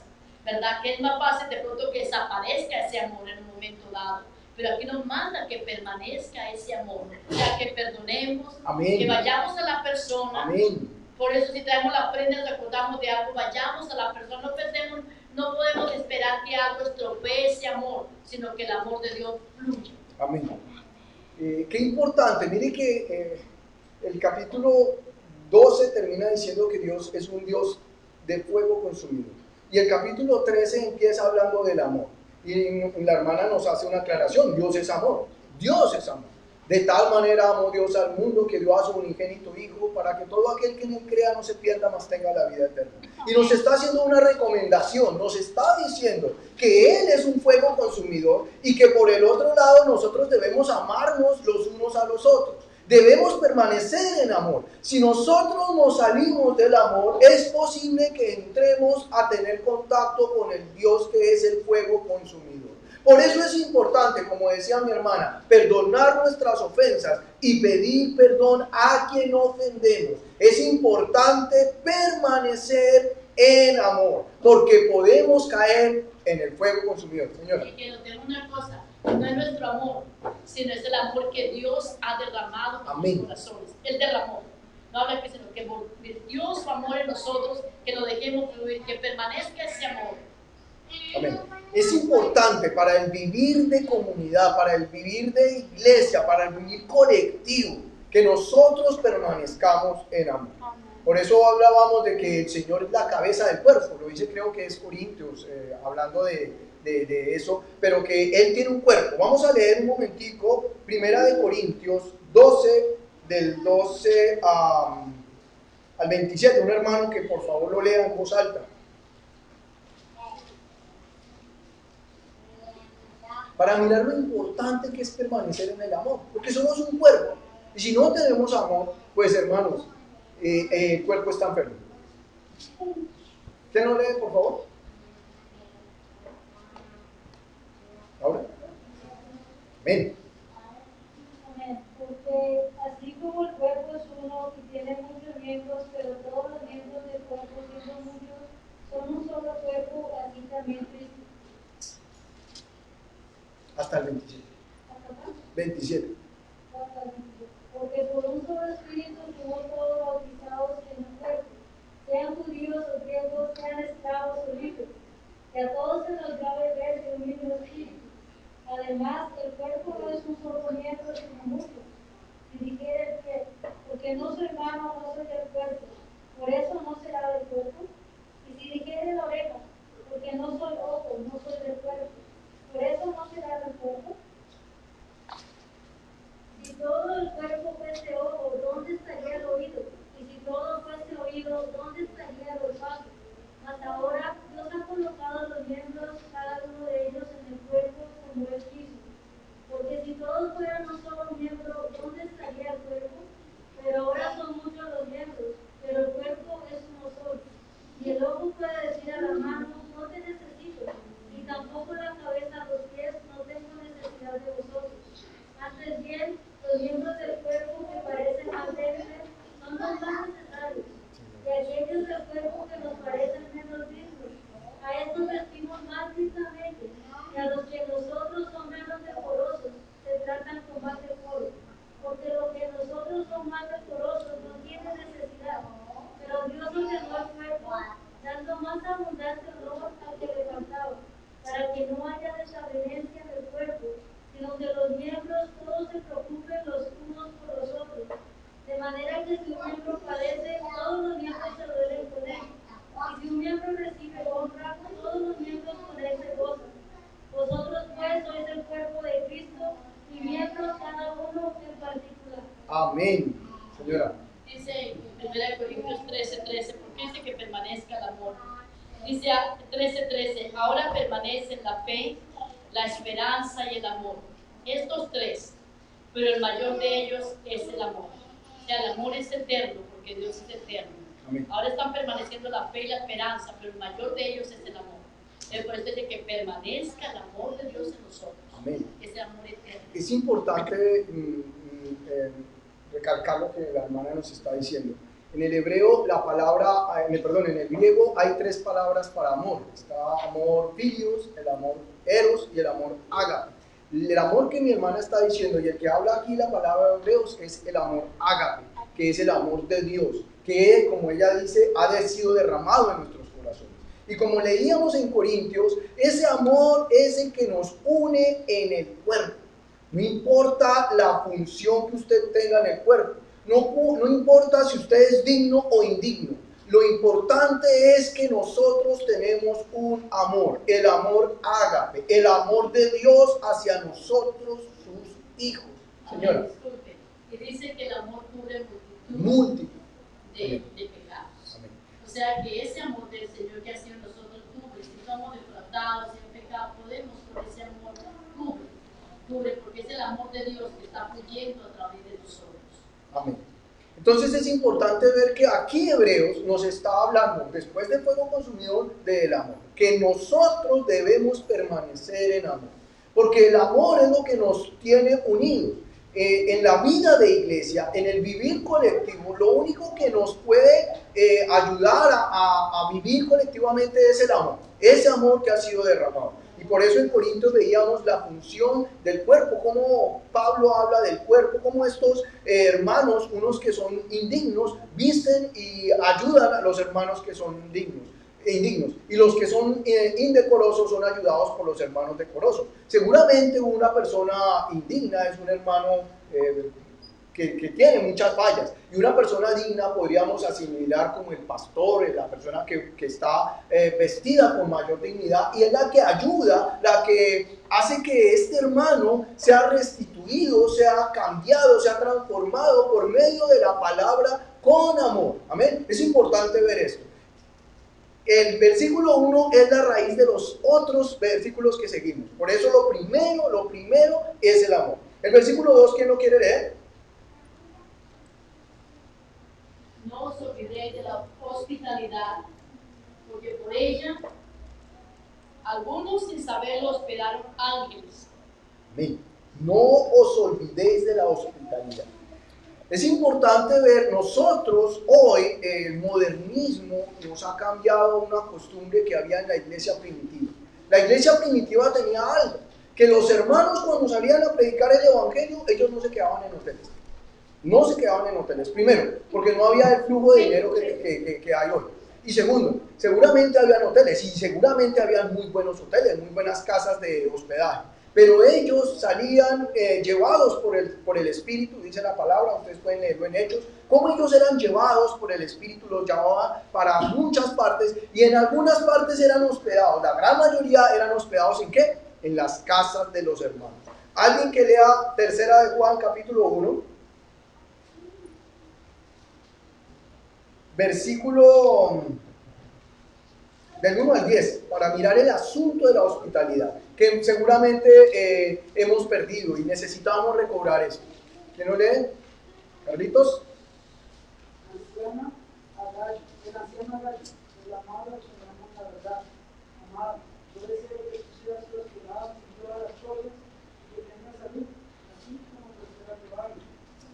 ¿verdad? Que es más fácil de pronto que desaparezca ese amor en un momento dado. Pero aquí nos manda que permanezca ese amor, o sea, que perdonemos, amén, que vayamos a la persona. Amén. Por eso, si traemos la ofrenda, nos acordamos de algo, vayamos a la persona, no perdemos. No podemos esperar que algo estropee ese amor, sino que el amor de Dios fluya. Amén. Qué importante, mire que el capítulo 12 termina diciendo que Dios es un Dios de fuego consumidor. Y el capítulo 13 empieza hablando del amor. Y la hermana nos hace una aclaración: Dios es amor. Dios es amor. De tal manera amó Dios al mundo que dio a su unigénito Hijo para que todo aquel que en él crea no se pierda, mas tenga la vida eterna. Y nos está haciendo una recomendación, nos está diciendo que Él es un fuego consumidor y que por el otro lado nosotros debemos amarnos los unos a los otros. Debemos permanecer en amor. Si nosotros nos salimos del amor, es posible que entremos a tener contacto con el Dios que es el fuego consumidor. Por eso es importante, como decía mi hermana, perdonar nuestras ofensas y pedir perdón a quien ofendemos. Es importante permanecer en amor, porque podemos caer en el fuego consumidor. Señora. Y que nos den una cosa, no es nuestro amor, sino es el amor que Dios ha derramado en nuestros corazones. Él derramó. No habla que sino que Dios su amor en nosotros, que lo dejemos fluir, que permanezca ese amor. Amén. Es importante para el vivir de comunidad, para el vivir de iglesia, para el vivir colectivo, que nosotros permanezcamos en amor. Por eso hablábamos de que el Señor es la cabeza del cuerpo, lo dice creo que es Corintios, hablando de eso, pero que Él tiene un cuerpo. Vamos a leer un momentico, Primera de Corintios 12, del 12 al 27, un hermano que por favor lo lea en voz alta. Para mirar lo importante que es permanecer en el amor, porque somos un cuerpo, y si no tenemos amor, pues hermanos, el cuerpo está enfermo. ¿Usted no lee, por favor? ¿Ahora? Amén. Porque así como el cuerpo es uno y tiene muchos miembros, pero todos los miembros del cuerpo, siendo muchos, son un solo cuerpo, así también Cristo. Hasta el 27. 27. Porque por un solo espíritu fuimos todos bautizados en un cuerpo, sean judíos o griegos, sean esclavos o libres, que a todos se nos da beber de un mismo espíritu. Además, el cuerpo no es un solo miembro, sino muchos. Si dijera el pie, porque no soy mano, no soy del cuerpo, por eso no será del cuerpo. Y si dijera la oreja, porque no soy ojo, no soy del cuerpo, por eso no será del cuerpo. Si todo el cuerpo fuese ojo, ¿dónde estaría el oído? Y si todo fuese oído, ¿dónde estaría el olfato? Mas ahora Dios ha colocado los miembros, cada uno de ellos, en el cuerpo como Él quiso. Porque si todos fueran un solo miembro, ¿dónde estaría el cuerpo? Pero ahora son muchos los miembros, pero el cuerpo es uno solo. Y el ojo puede decir a la mano, no te necesito, y tampoco la cabeza a los pies, no tengo necesidad de vosotros. Antes bien, los miembros del cuerpo que parecen más débiles son los más necesarios, y aquellos del cuerpo que nos parecen menos dignos, a estos vestimos más dignamente, y a los que nosotros son menos decorosos, se tratan con más decoro, porque los que nosotros son más decorosos no tienen necesidad, pero Dios ordenó al cuerpo, dando más abundante honor al que le faltaba, para que no haya desavenencia en el cuerpo, sino que los miembros todos se preocupen los unos por los otros, de manera que si un miembro padece, todos los miembros se duelen con él, y si un miembro recibe honra, todos los miembros con él se gozan. Vosotros pues sois el cuerpo de Cristo y miembros cada uno en particular. Amén. Señora. Dice en 1 Corintios 13:13, porque dice que permanezca el amor. Dice 13:13, ahora permanecen la fe, la esperanza y el amor. Estos tres, pero el mayor de ellos es el amor. O sea, el amor es eterno, porque Dios es eterno. Amén. Ahora están permaneciendo la fe y la esperanza, pero el mayor de ellos es el amor. Por eso dice que permanezca el amor de Dios en nosotros. Amén. Ese amor eterno. Es importante recalcar lo que la hermana nos está diciendo. En el hebreo, en el griego hay tres palabras para amor. Está amor filios, el amor eros y el amor ágape. El amor que mi hermana está diciendo y el que habla aquí la palabra de hebreos es el amor ágape, que es el amor de Dios, que como ella dice, ha sido derramado en nuestros corazones. Y como leíamos en Corintios, ese amor es el que nos une en el cuerpo. No importa la función que usted tenga en el cuerpo, no importa si usted es digno o indigno, lo importante es que nosotros tenemos un amor, el amor ágape, el amor de Dios hacia nosotros, sus hijos. Señora. Disculpe. Y dice que el amor cubre Multitud. de pecados. Amén. O sea que ese amor del Señor que ha sido en nosotros cubre. Si somos defraudados en pecado, podemos con ese amor cubre, porque es el amor de Dios que está fluyendo a través de nosotros. Amén. Entonces es importante ver que aquí Hebreos nos está hablando, después del fuego consumidor, del amor, que nosotros debemos permanecer en amor, porque el amor es lo que nos tiene unidos. En la vida de iglesia, en el vivir colectivo, lo único que nos puede ayudar a vivir colectivamente es el amor, ese amor que ha sido derramado. Y por eso en Corintios veíamos la función del cuerpo, cómo Pablo habla del cuerpo, cómo estos hermanos, unos que son indignos, visten y ayudan a los hermanos que son indignos, y los que son indecorosos son ayudados por los hermanos decorosos. Seguramente una persona indigna es un hermano que tiene muchas fallas, y una persona digna podríamos asimilar como el pastor, la persona que está vestida con mayor dignidad, y es la que ayuda, la que hace que este hermano sea restituido, sea cambiado, sea transformado por medio de la palabra con amor. Amén. Es importante ver esto. El versículo 1 es la raíz de los otros versículos que seguimos. Por eso lo primero es el amor. El versículo 2, ¿quién lo quiere leer? No os olvidéis de la hospitalidad, porque por ella algunos sin saberlo hospedaron ángeles. Amén. No os olvidéis de la hospitalidad. Es importante ver, nosotros hoy, el modernismo nos ha cambiado una costumbre que había en la iglesia primitiva. La iglesia primitiva tenía algo, que los hermanos cuando salían a predicar el evangelio, ellos no se quedaban en hoteles. No se quedaban en hoteles. Primero, porque no había el flujo de dinero que hay hoy. Y segundo, seguramente habían hoteles, y seguramente habían muy buenos hoteles, muy buenas casas de hospedaje. Pero ellos salían llevados por el Espíritu, dice la palabra, ustedes pueden leerlo en Hechos, cómo ellos eran llevados por el Espíritu, los llamaban para muchas partes, y en algunas partes eran hospedados. La gran mayoría eran hospedados ¿en qué? En las casas de los hermanos. Alguien que lea 3 de Juan capítulo 1, versículo del 1 al 10, para mirar el asunto de la hospitalidad, que seguramente hemos perdido y necesitamos recobrar eso. ¿Quién lo lee? ¿Carlitos? Anciana Agayo, el anciano Agayo, el amado que me ama la verdad. Amado, yo deseo que tú seas prosperado en todas las cosas y que tengas salud, así como prospera tu alma.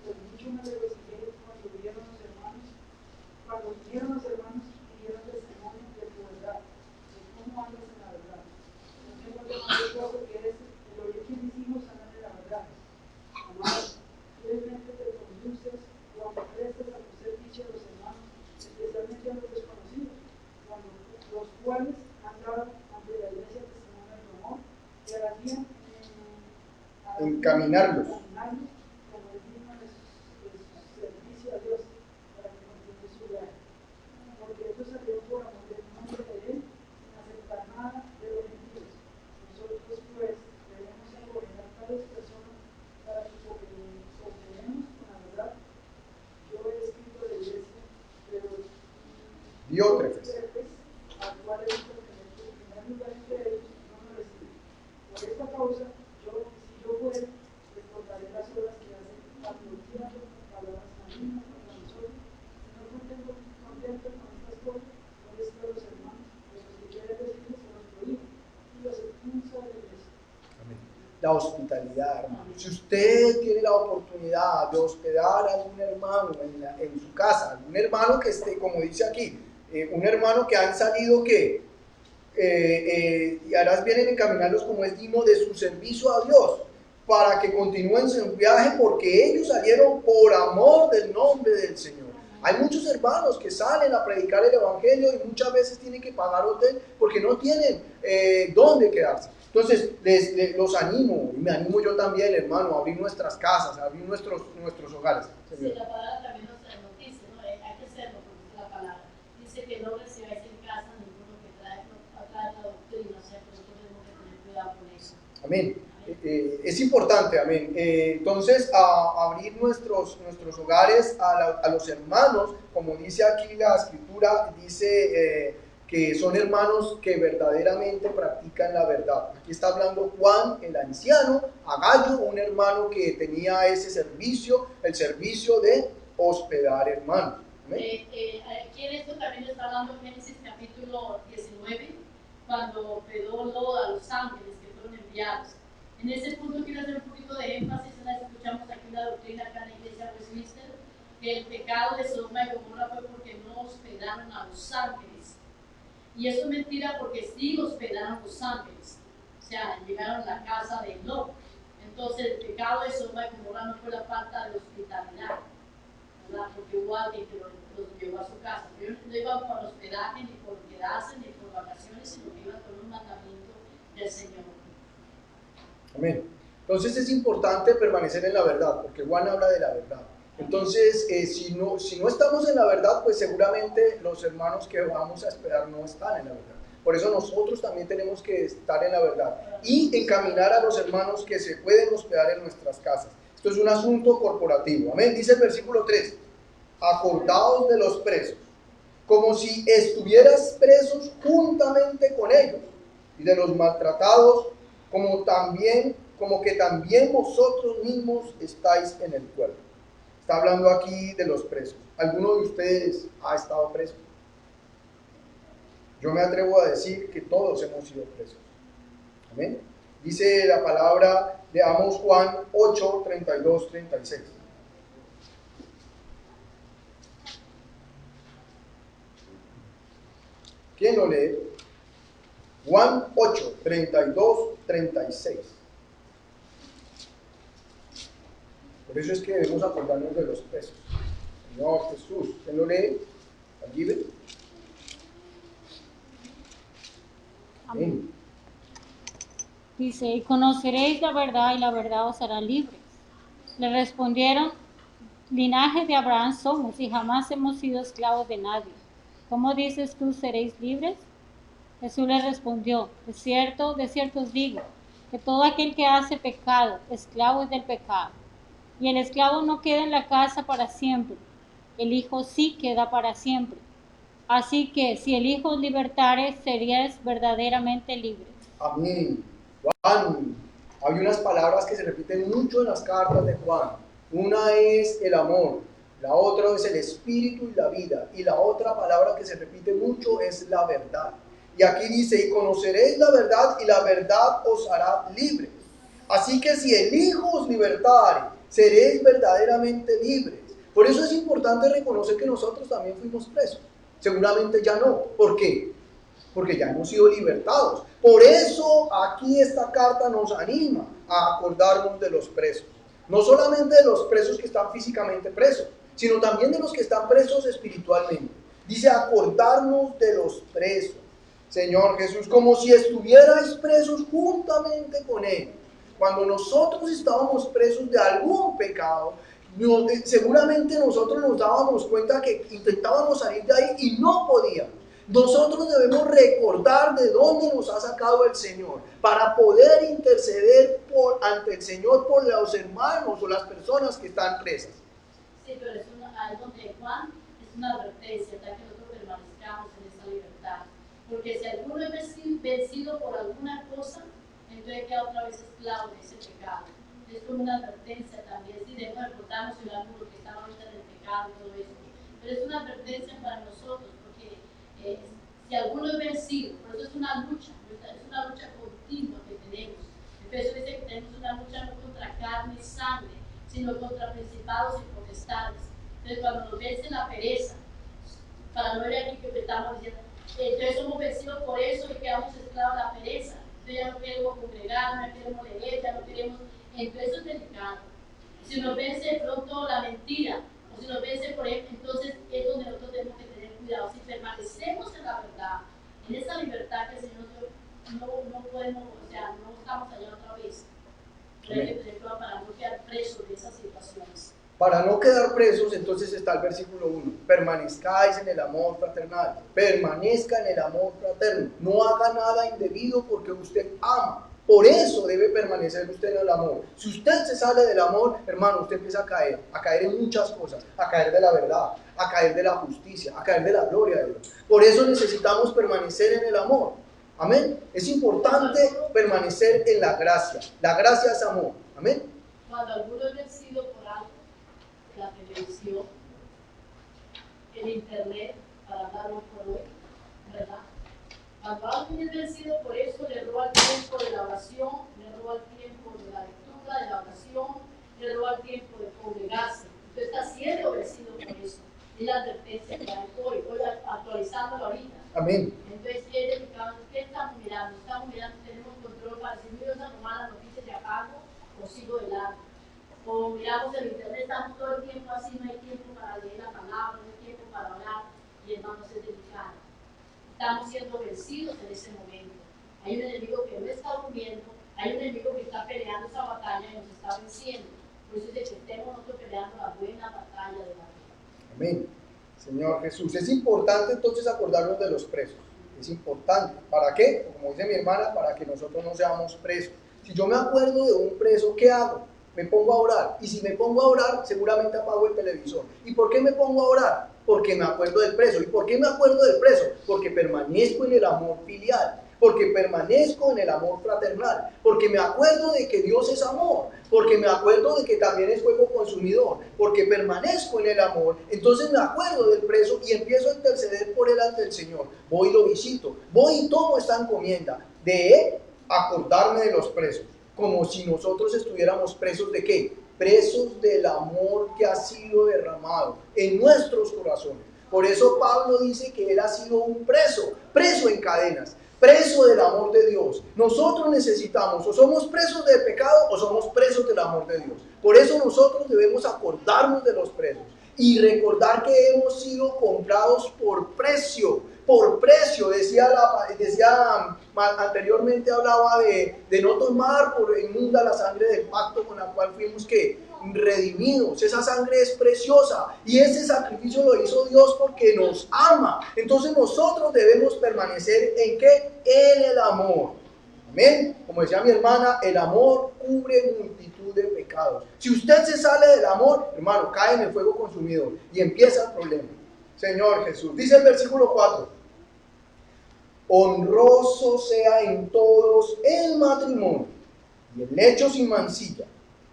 Pues mucho me regocijé cuando vinieron los hermanos y dieron testimonio de tu verdad, de cómo andas en la verdad. No tengo de mayor gozo que el oír que mis hijos andan en la verdad. Amado, fielmente te conduces cuando prestas a tu servicio a los hermanos, especialmente a los desconocidos, los cuales han dado ante la iglesia testimonio de tu amor, y harás bien en encaminarlos. como es digno de su servicio a Dios, para que continúe su viaje. Porque ellos salieron por amor del nombre de Él, sin aceptar nada de los gentiles. Nosotros, pues, debemos abominar tales personas para que cooperemos con la verdad. Yo he escrito a la iglesia, pero Diótrefes, al cual he visto que en el primer lugar entre ellos no me recibe. Por esta causa, si yo puedo, recordaré las obras que hacen, apropiando palabras malignas contra nosotros. Si no contento con estas cosas, por esto los hermanos, los que quieren recibir, se los prohíben y los expulsa de la iglesia. la hospitalidad, hermano. Si usted tiene la oportunidad de hospedar a algún hermano en su casa, algún hermano que esté, como dice aquí, un hermano que han salido que y harás bien en encaminarlos como es digno de su servicio a Dios, para que continúen su viaje, porque ellos salieron por amor del nombre del Señor. Hay muchos hermanos que salen a predicar el evangelio y muchas veces tienen que pagar hotel porque no tienen dónde quedarse. Entonces los animo, y me animo yo también, hermano, a abrir nuestras casas, a abrir nuestros hogares. Sí, la palabra también nos dice, ¿no? Hay que hacerlo porque es la palabra. Dice que no recibáis en casa ninguno que trae la doctrina, o sea, que nosotros tenemos que tener cuidado con eso. Amén. Amén. Es importante, amén. Entonces, abrir nuestros hogares a los hermanos, como dice aquí la escritura, dice que son hermanos que verdaderamente practican la verdad. Aquí está hablando Juan, el anciano, a Gallo, un hermano que tenía ese servicio, el servicio de hospedar hermanos. Aquí en esto también está hablando Génesis capítulo 19, cuando hospedó a los ángeles que fueron enviados. En ese punto quiero hacer un poquito de énfasis en la que escuchamos aquí la doctrina acá en la iglesia Westminster, que el pecado de Sodoma y Gomorra fue porque no hospedaron a los ángeles. Y eso es mentira, porque sí hospedaron los ángeles, o sea, llegaron a la casa de Lot. Entonces el pecado de Sodoma y Gomorra no fue la falta de hospitalidad, ¿verdad? Porque hubo alguien que los llevó a su casa. Pero ellos no iban por hospedaje, ni por quedarse, ni por vacaciones, sino que iban con un mandamiento del Señor. Amén. Entonces es importante permanecer en la verdad, porque Juan habla de la verdad. Entonces, si no estamos en la verdad, pues seguramente los hermanos que vamos a esperar no están en la verdad. Por eso nosotros también tenemos que estar en la verdad y encaminar a los hermanos que se pueden hospedar en nuestras casas. Esto es un asunto corporativo. Amén. Dice el versículo 3, acordaos de los presos, como si estuvieras presos juntamente con ellos, y de los maltratados, como que también vosotros mismos estáis en el cuerpo. Está hablando aquí de los presos. ¿Alguno de ustedes ha estado preso? Yo me atrevo a decir que todos hemos sido presos. Amén. Dice la palabra, leamos Juan 8, 32, 36. ¿Quién lo lee? Juan 8, 32, 36. Por eso es que debemos acordarnos de los presos. Señor Jesús, ¿quién lo lee? ¿Allí? Amén. Dice, y conoceréis la verdad y la verdad os hará libres. Le respondieron, linaje de Abraham somos y jamás hemos sido esclavos de nadie. ¿Cómo dices tú seréis libres? Jesús le respondió, de cierto os digo, que todo aquel que hace pecado, esclavo es del pecado. Y el esclavo no queda en la casa para siempre, el Hijo sí queda para siempre. Así que si el Hijo os libertare, seríais verdaderamente libres. Amén. Juan, hay unas palabras que se repiten mucho en las cartas de Juan. Una es el amor, la otra es el espíritu y la vida, y la otra palabra que se repite mucho es la verdad. Y aquí dice, y conoceréis la verdad, y la verdad os hará libres. Así que si el Hijo os libertare, seréis verdaderamente libres. Por eso es importante reconocer que nosotros también fuimos presos. Seguramente ya no. ¿Por qué? Porque ya hemos sido libertados. Por eso aquí esta carta nos anima a acordarnos de los presos. No solamente de los presos que están físicamente presos, sino también de los que están presos espiritualmente. Dice acordarnos de los presos. Señor Jesús, como si estuvierais presos juntamente con Él. Cuando nosotros estábamos presos de algún pecado, seguramente nosotros nos dábamos cuenta que intentábamos salir de ahí y no podíamos. Nosotros debemos recordar de dónde nos ha sacado el Señor para poder interceder ante el Señor por los hermanos o las personas que están presas. Sí, pero es algo de Juan, es una advertencia para que nosotros permanezcamos en esa libertad. Porque si alguno es vencido por alguna cosa, entonces queda otra vez esclavo de ese pecado. Es como una advertencia también, si debemos recordarnos en alguno que estaba ahorita en el pecado y todo eso. Pero es una advertencia para nosotros, porque si alguno es vencido, por eso es una lucha continua que tenemos. Efesios dice que tenemos una lucha no contra carne y sangre, sino contra principados y potestades. Entonces cuando nos vence la pereza, para no ver aquí que estamos diciendo, entonces somos vencidos por eso y quedamos esclavos de la pereza. Entonces ya no queremos congregar, no queremos leer, ya no queremos. Entonces eso es delicado. Si nos vence de pronto la mentira, o si nos vence por él, entonces es donde nosotros tenemos que tener cuidado. Si permanecemos en la verdad, en esa libertad que el Señor no podemos, o sea, no estamos allá otra vez. Tenemos que tener cuidado para no quedar presos de esas situaciones. Para no quedar presos, entonces está el versículo 1. Permanezcáis en el amor fraternal. Permanezca en el amor fraterno. No haga nada indebido porque usted ama. Por eso debe permanecer usted en el amor. Si usted se sale del amor, hermano, usted empieza a caer en muchas cosas, a caer de la verdad, a caer de la justicia, a caer de la gloria de Dios. Por eso necesitamos permanecer en el amor. Amén. Es importante permanecer en la gracia. La gracia es amor. Amén. Cuando alguno es vencido por algo, la televisión, el internet, para hablarlo por hoy, ¿verdad? Cuando alguien es vencido por eso, le roba el tiempo de la oración, le roba el tiempo de la lectura, de la oración, le roba el tiempo de congregarse. Usted está siendo vencido por eso. Es la advertencia que hay hoy actualizándolo ahorita. Amén. Entonces, ¿qué estamos mirando? Estamos mirando, tenemos control para decir, mira esa nomás las noticias de apago o sigo de largo. O miramos el internet, estamos todo el tiempo así, no hay tiempo para leer la palabra, no hay tiempo para orar, y hermanos, es delicado. Estamos siendo vencidos en ese momento. Hay un enemigo que no está durmiendo, hay un enemigo que está peleando esa batalla y nos está venciendo. Por eso es de que estemos nosotros peleando la buena batalla de la vida. Amén. Señor Jesús. Es importante entonces acordarnos de los presos. Es importante. ¿Para qué? Como dice mi hermana, para que nosotros no seamos presos. Si yo me acuerdo de un preso, ¿qué hago? Me pongo a orar. Y si me pongo a orar, seguramente apago el televisor. ¿Y por qué me pongo a orar? Porque me acuerdo del preso. ¿Y por qué me acuerdo del preso? Porque permanezco en el amor filial. Porque permanezco en el amor fraternal. Porque me acuerdo de que Dios es amor. Porque me acuerdo de que también es fuego consumidor. Porque permanezco en el amor. Entonces me acuerdo del preso y empiezo a interceder por él ante el Señor. Voy y lo visito. Voy y tomo esta encomienda de acordarme de los presos. Como si nosotros estuviéramos presos ¿de qué? Presos del amor que ha sido derramado en nuestros corazones. Por eso Pablo dice que él ha sido un preso en cadenas, preso del amor de Dios. Nosotros necesitamos, o somos presos del pecado o somos presos del amor de Dios. Por eso nosotros debemos acordarnos de los presos y recordar que hemos sido comprados por precio. Por precio, decía anteriormente, hablaba de no tomar por inmunda la sangre del pacto con la cual fuimos ¿qué? Redimidos. Esa sangre es preciosa y ese sacrificio lo hizo Dios porque nos ama. Entonces nosotros debemos permanecer ¿en qué? En el amor. Amén. Como decía mi hermana, el amor cubre multitud de pecados. Si usted se sale del amor, hermano, cae en el fuego consumidor y empieza el problema. Señor Jesús, dice el versículo 4. Honroso sea en todos el matrimonio y el lecho sin mancilla,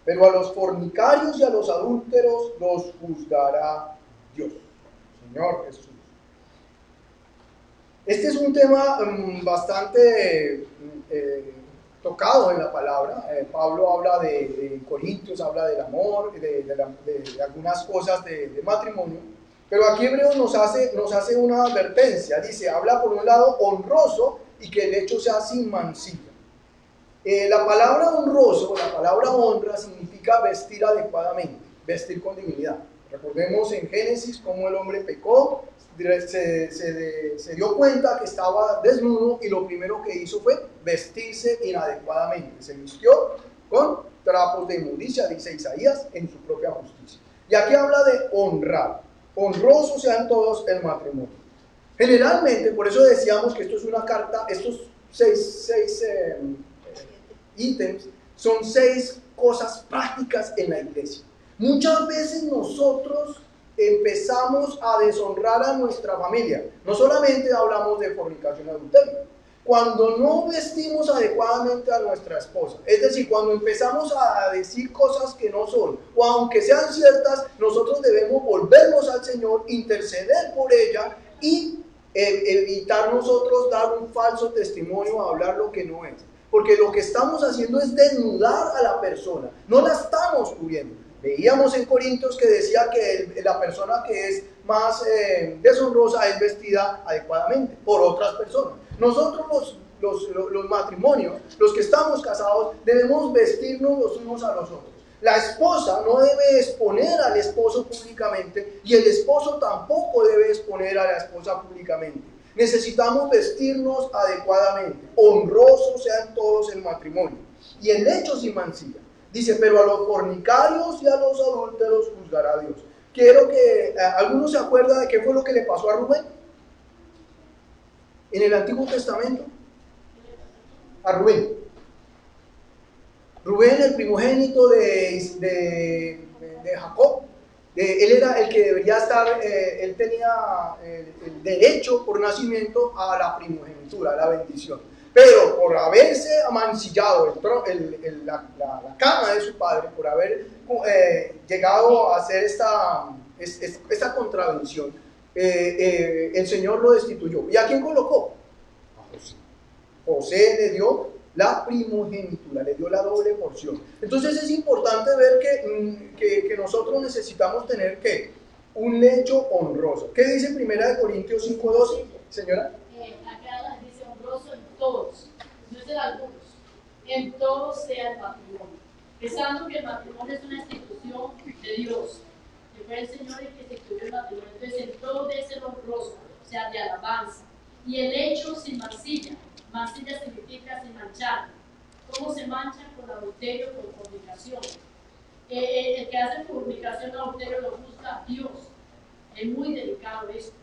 pero a los fornicarios y a los adúlteros los juzgará Dios. Señor Jesús. Este es un tema bastante tocado en la palabra. Pablo habla de Corintios, habla del amor, de algunas cosas de matrimonio. Pero aquí Hebreos nos hace una advertencia. Dice, habla por un lado honroso y que el hecho sea sin mancilla. La palabra honroso, la palabra honra, significa vestir adecuadamente, vestir con dignidad. Recordemos en Génesis cómo el hombre pecó, se dio cuenta que estaba desnudo y lo primero que hizo fue vestirse inadecuadamente. Se vistió con trapos de inmundicia, dice Isaías, en su propia justicia. Y aquí habla de honrar. Honrosos sean todos el matrimonio. Generalmente, por eso decíamos que esto es una carta, estos seis ítems son 6 cosas prácticas en la iglesia. Muchas veces nosotros empezamos a deshonrar a nuestra familia. No solamente hablamos de fornicación y adulterio. Cuando no vestimos adecuadamente a nuestra esposa, es decir, cuando empezamos a decir cosas que no son, o aunque sean ciertas, nosotros debemos volvernos al Señor, interceder por ella y evitar nosotros dar un falso testimonio, hablar lo que no es. Porque lo que estamos haciendo es desnudar a la persona, no la estamos cubriendo. Veíamos en Corintios que decía que la persona que es más deshonrosa es vestida adecuadamente por otras personas. Nosotros los matrimonios, los que estamos casados, debemos vestirnos los unos a los otros. La esposa no debe exponer al esposo públicamente y el esposo tampoco debe exponer a la esposa públicamente. Necesitamos vestirnos adecuadamente, honrosos sean todos el matrimonio y el hecho sin mancilla. Dice, pero a los fornicarios y a los adúlteros juzgará Dios. Quiero que algunos se acuerdan de qué fue lo que le pasó a Rubén en el Antiguo Testamento. A Rubén. Rubén, el primogénito de Jacob, él era el que debería estar, él tenía el derecho por nacimiento a la primogenitura, a la bendición. Pero por haberse amancillado la cama de su padre, por haber llegado a hacer esta contravención, el Señor lo destituyó. ¿Y a quién colocó? A José. José le dio la primogenitura, le dio la doble porción. Entonces es importante ver que nosotros necesitamos tener un lecho honroso. ¿Qué dice 1 Corintios 5:12, señora? Acá dice honroso en todos, no es en algunos, en todos sea el matrimonio, pensando que el matrimonio es una institución de Dios, que fue el Señor el que instituyó el matrimonio. Entonces en todo debe ser honroso, o sea, de alabanza, y el hecho sin mancilla. Mancilla significa sin manchar. ¿Cómo se mancha? Con adulterio, con fornicación. El que hace fornicación o adulterio lo busca Dios. Es muy delicado esto,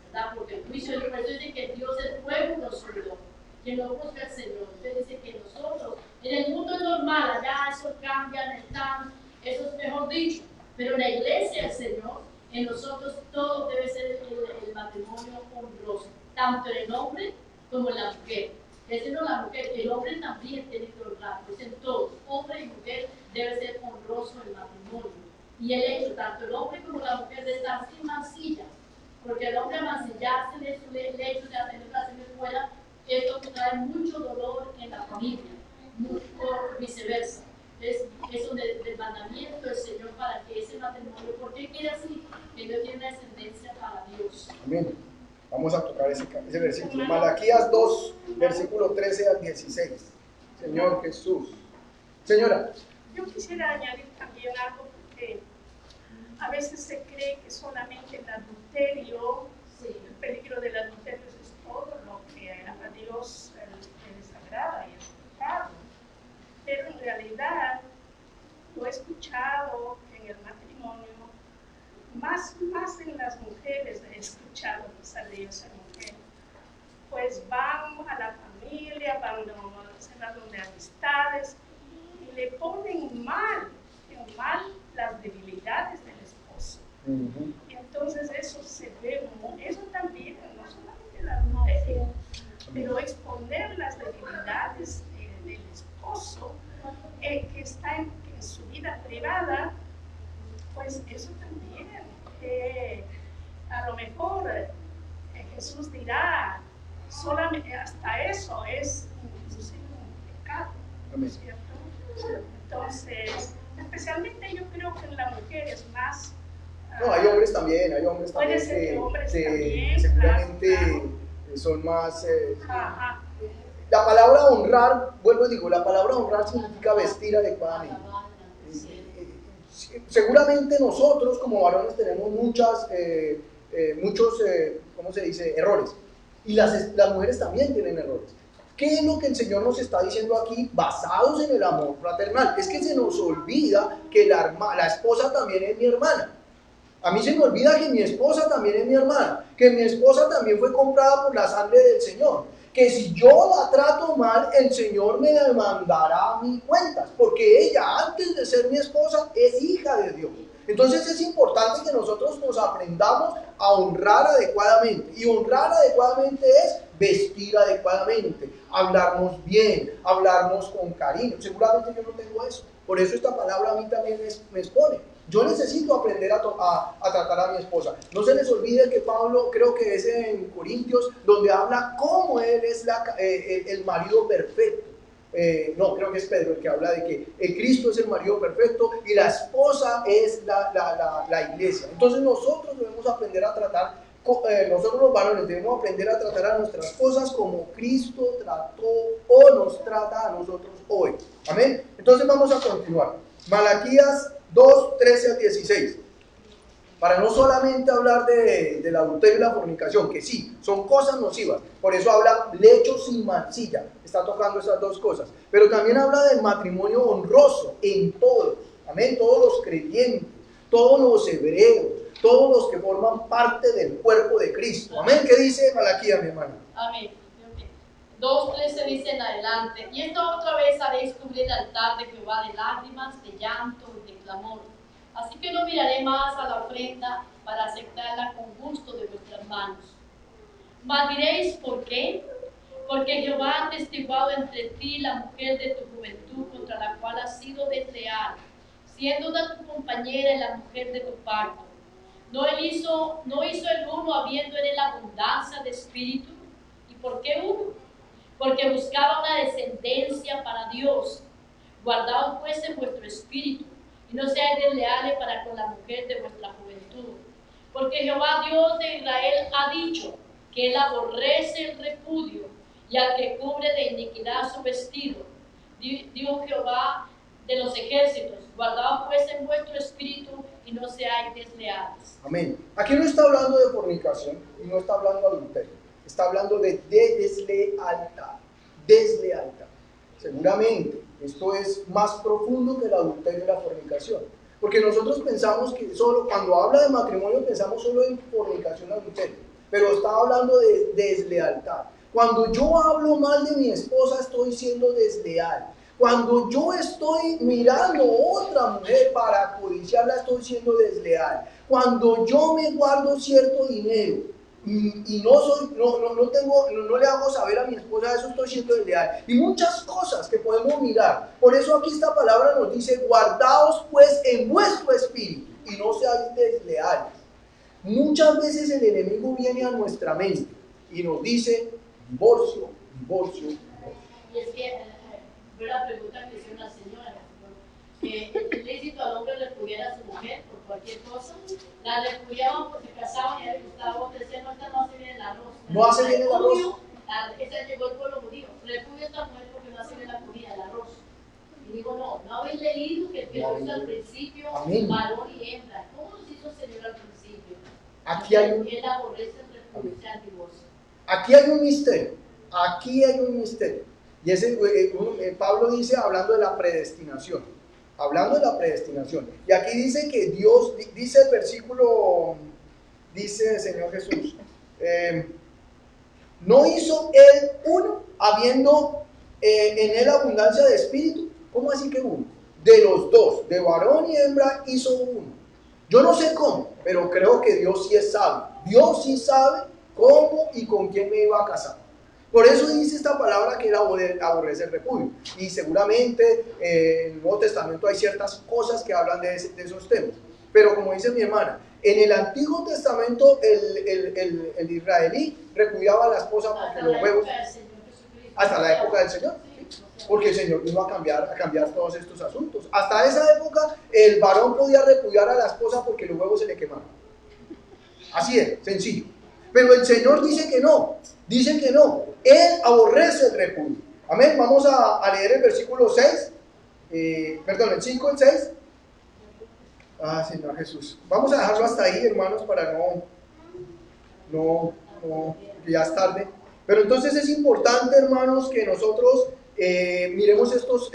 ¿verdad? Porque el juicio de Dios dice que Dios es fuego consumidor. Quien lo busca el Señor. Usted dice que nosotros, en el mundo es normal, allá eso cambia, en el tan, eso es mejor dicho. Pero en la iglesia del Señor, en nosotros todo debe ser el matrimonio honroso, tanto en el hombre como la mujer. Es decir, no la mujer, el hombre también tiene que honrar, pues en todos, hombre y mujer debe ser honroso el matrimonio. Y el hecho, tanto el hombre como la mujer, de estar sin mancilla, porque el hombre mancillarse de su hecho de tener relaciones fuera, esto trae mucho dolor en la familia, o viceversa. Es eso del mandamiento del Señor para que ese matrimonio, ¿por qué quiere así? Que no tiene una descendencia para Dios. Amén. Vamos a tocar ese versículo. Malaquías 2, versículo 13 al 16. Señor Jesús. Señora. Yo quisiera añadir también algo, porque a veces se cree que solamente el adulterio, el peligro del adulterio es todo lo que a Dios le desagrada y es pecado. Pero en realidad, lo he escuchado en el matrimonio, más en las mujeres he escuchado que de esa mujer, pues van a la familia, van donde amistades y le ponen mal las debilidades del esposo. Y entonces eso se ve, eso también, no solamente la mujer, pero exponer las debilidades del esposo que está en su vida privada, pues eso también. A lo mejor Jesús dirá, solamente hasta eso es inclusive un pecado, ¿no es cierto? Entonces, especialmente yo creo que en la mujer es más. No, hay hombres también, Puede ser que hombres también, seguramente claro. Son más. La palabra honrar, vuelvo y digo, la palabra honrar significa vestir adecuadamente. Seguramente nosotros como varones tenemos muchos, ¿cómo se dice?, errores. Y las mujeres también tienen errores. ¿Qué es lo que el Señor nos está diciendo aquí? Basados en el amor fraternal. Es que se nos olvida que la esposa también es mi hermana. A mí se me olvida que mi esposa también es mi hermana. Que mi esposa también fue comprada por la sangre del Señor. Que si yo la trato mal, el Señor me demandará a mí cuentas, porque ella, antes de ser mi esposa, es hija de Dios. Entonces es importante que nosotros nos aprendamos a honrar adecuadamente, y honrar adecuadamente es vestir adecuadamente, hablarnos bien, hablarnos con cariño. Seguramente yo no tengo eso, por eso esta palabra a mí también me expone. Yo necesito aprender a tratar a mi esposa. No se les olvide que Pablo, creo que es en Corintios, donde habla cómo él es el marido perfecto. No, creo que es Pedro el que habla de que el Cristo es el marido perfecto y la esposa es la iglesia. Entonces nosotros debemos aprender a tratar, nosotros los varones debemos aprender a tratar a nuestras esposas como Cristo trató o nos trata a nosotros hoy. Amén. Entonces vamos a continuar. Malaquías 2, 13 al 16. Para no solamente hablar del adulterio y la fornicación, que sí, son cosas nocivas. Por eso habla lecho sin mancilla. Está tocando esas dos cosas. Pero también habla del matrimonio honroso en todos. Amén. Todos los creyentes, todos los hebreos, todos los que forman parte del cuerpo de Cristo. Amén. ¿Qué dice Malaquías, mi hermano? Amén. 2:13 dice en adelante, y esta otra vez haréis cubrir el altar de Jehová de lágrimas, de llanto y de clamor. Así que no miraré más a la ofrenda para aceptarla con gusto de vuestras manos. Mas diréis, ¿por qué? Porque Jehová ha testiguado entre ti la mujer de tu juventud contra la cual has sido desleal, siendo una tu compañera y la mujer de tu parto. ¿No hizo el uno habiendo en él abundancia de espíritu? ¿Y por qué uno? Porque buscaba una descendencia para Dios. Guardaos pues en vuestro espíritu, y no seáis desleales para con la mujer de vuestra juventud. Porque Jehová Dios de Israel ha dicho que él aborrece el repudio y al que cubre de iniquidad su vestido. Dijo Jehová de los ejércitos, guardaos pues en vuestro espíritu y no seáis desleales. Amén. Aquí no está hablando de fornicación y no está hablando de adulterio. Está hablando de deslealtad. Deslealtad. Seguramente esto es más profundo que el adulterio y la fornicación. Porque nosotros pensamos que solo, cuando habla de matrimonio, pensamos solo en fornicación y adulterio. Pero está hablando de deslealtad. Cuando yo hablo mal de mi esposa, estoy siendo desleal. Cuando yo estoy mirando a otra mujer para codiciarla, estoy siendo desleal. Cuando yo me guardo cierto dinero y no le hago saber a mi esposa, eso estoy siendo desleal. Y muchas cosas que podemos mirar. Por eso aquí esta palabra nos dice, guardaos pues en vuestro espíritu y no seáis desleales. Muchas veces el enemigo viene a nuestra mente y nos dice, divorcio, divorcio, divorcio. Y es que fue la pregunta que hizo una señora, que es ilícito al hombre repudiar a su mujer por cualquier cosa. La repudiaban porque se casaban y a él le gustaba otra, decían, no, esta no hace bien el arroz. No hace bien el arroz. Esa llegó el pueblo judío, repudia a esta mujer porque no hace bien la comida, el arroz. Y digo, no habéis leído que Dios hizo al principio varón y hembra. ¿Cómo nos hizo el Señor al principio? Aquí hay un, él aborrece el repudio al divorcio. Aquí hay un misterio. Aquí hay un misterio. Y ese, Pablo dice, hablando de la predestinación. Hablando de la predestinación. Y aquí dice que Dios, dice el versículo, dice el Señor Jesús, no hizo él uno, habiendo en él abundancia de espíritu. ¿Cómo así que uno? De los dos, de varón y hembra, hizo uno. Yo no sé cómo, pero creo que Dios sí es sabio. Dios sí sabe cómo y con quién me iba a casar. Por eso dice esta palabra que él aborrece el repudio. Y seguramente en el Nuevo Testamento hay ciertas cosas que hablan de esos temas. Pero como dice mi hermana, en el Antiguo Testamento el israelí repudiaba a la esposa porque los huevos... Hasta la época del Señor. Porque el Señor vino a cambiar todos estos asuntos. Hasta esa época el varón podía repudiar a la esposa porque los huevos se le quemaban. Así es, sencillo. Pero el Señor dice que no. Dice que no. Él aborrece el repudio. Amén. Vamos a leer el versículo 6. El 5 y el 6. Señor Jesús. Vamos a dejarlo hasta ahí, hermanos, para que ya es tarde. Pero entonces es importante, hermanos, que nosotros miremos estos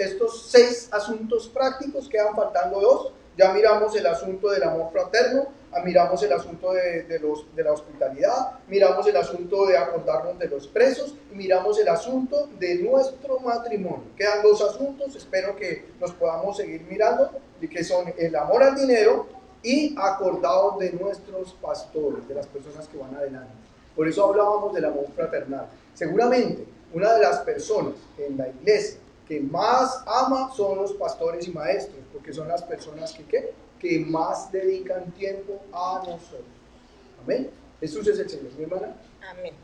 6 asuntos prácticos. Quedan faltando 2. Ya miramos el asunto del amor fraterno, miramos el asunto de la hospitalidad, miramos el asunto de acordarnos de los presos y miramos el asunto de nuestro matrimonio. Quedan 2 asuntos, espero que los podamos seguir mirando, y que son el amor al dinero y acordados de nuestros pastores, de las personas que van adelante. Por eso hablábamos del amor fraternal. Seguramente una de las personas en la iglesia que más ama son los pastores y maestros, porque son las personas que más dedican tiempo a nosotros. Amén. Jesús es el Señor, mi hermana. Amén.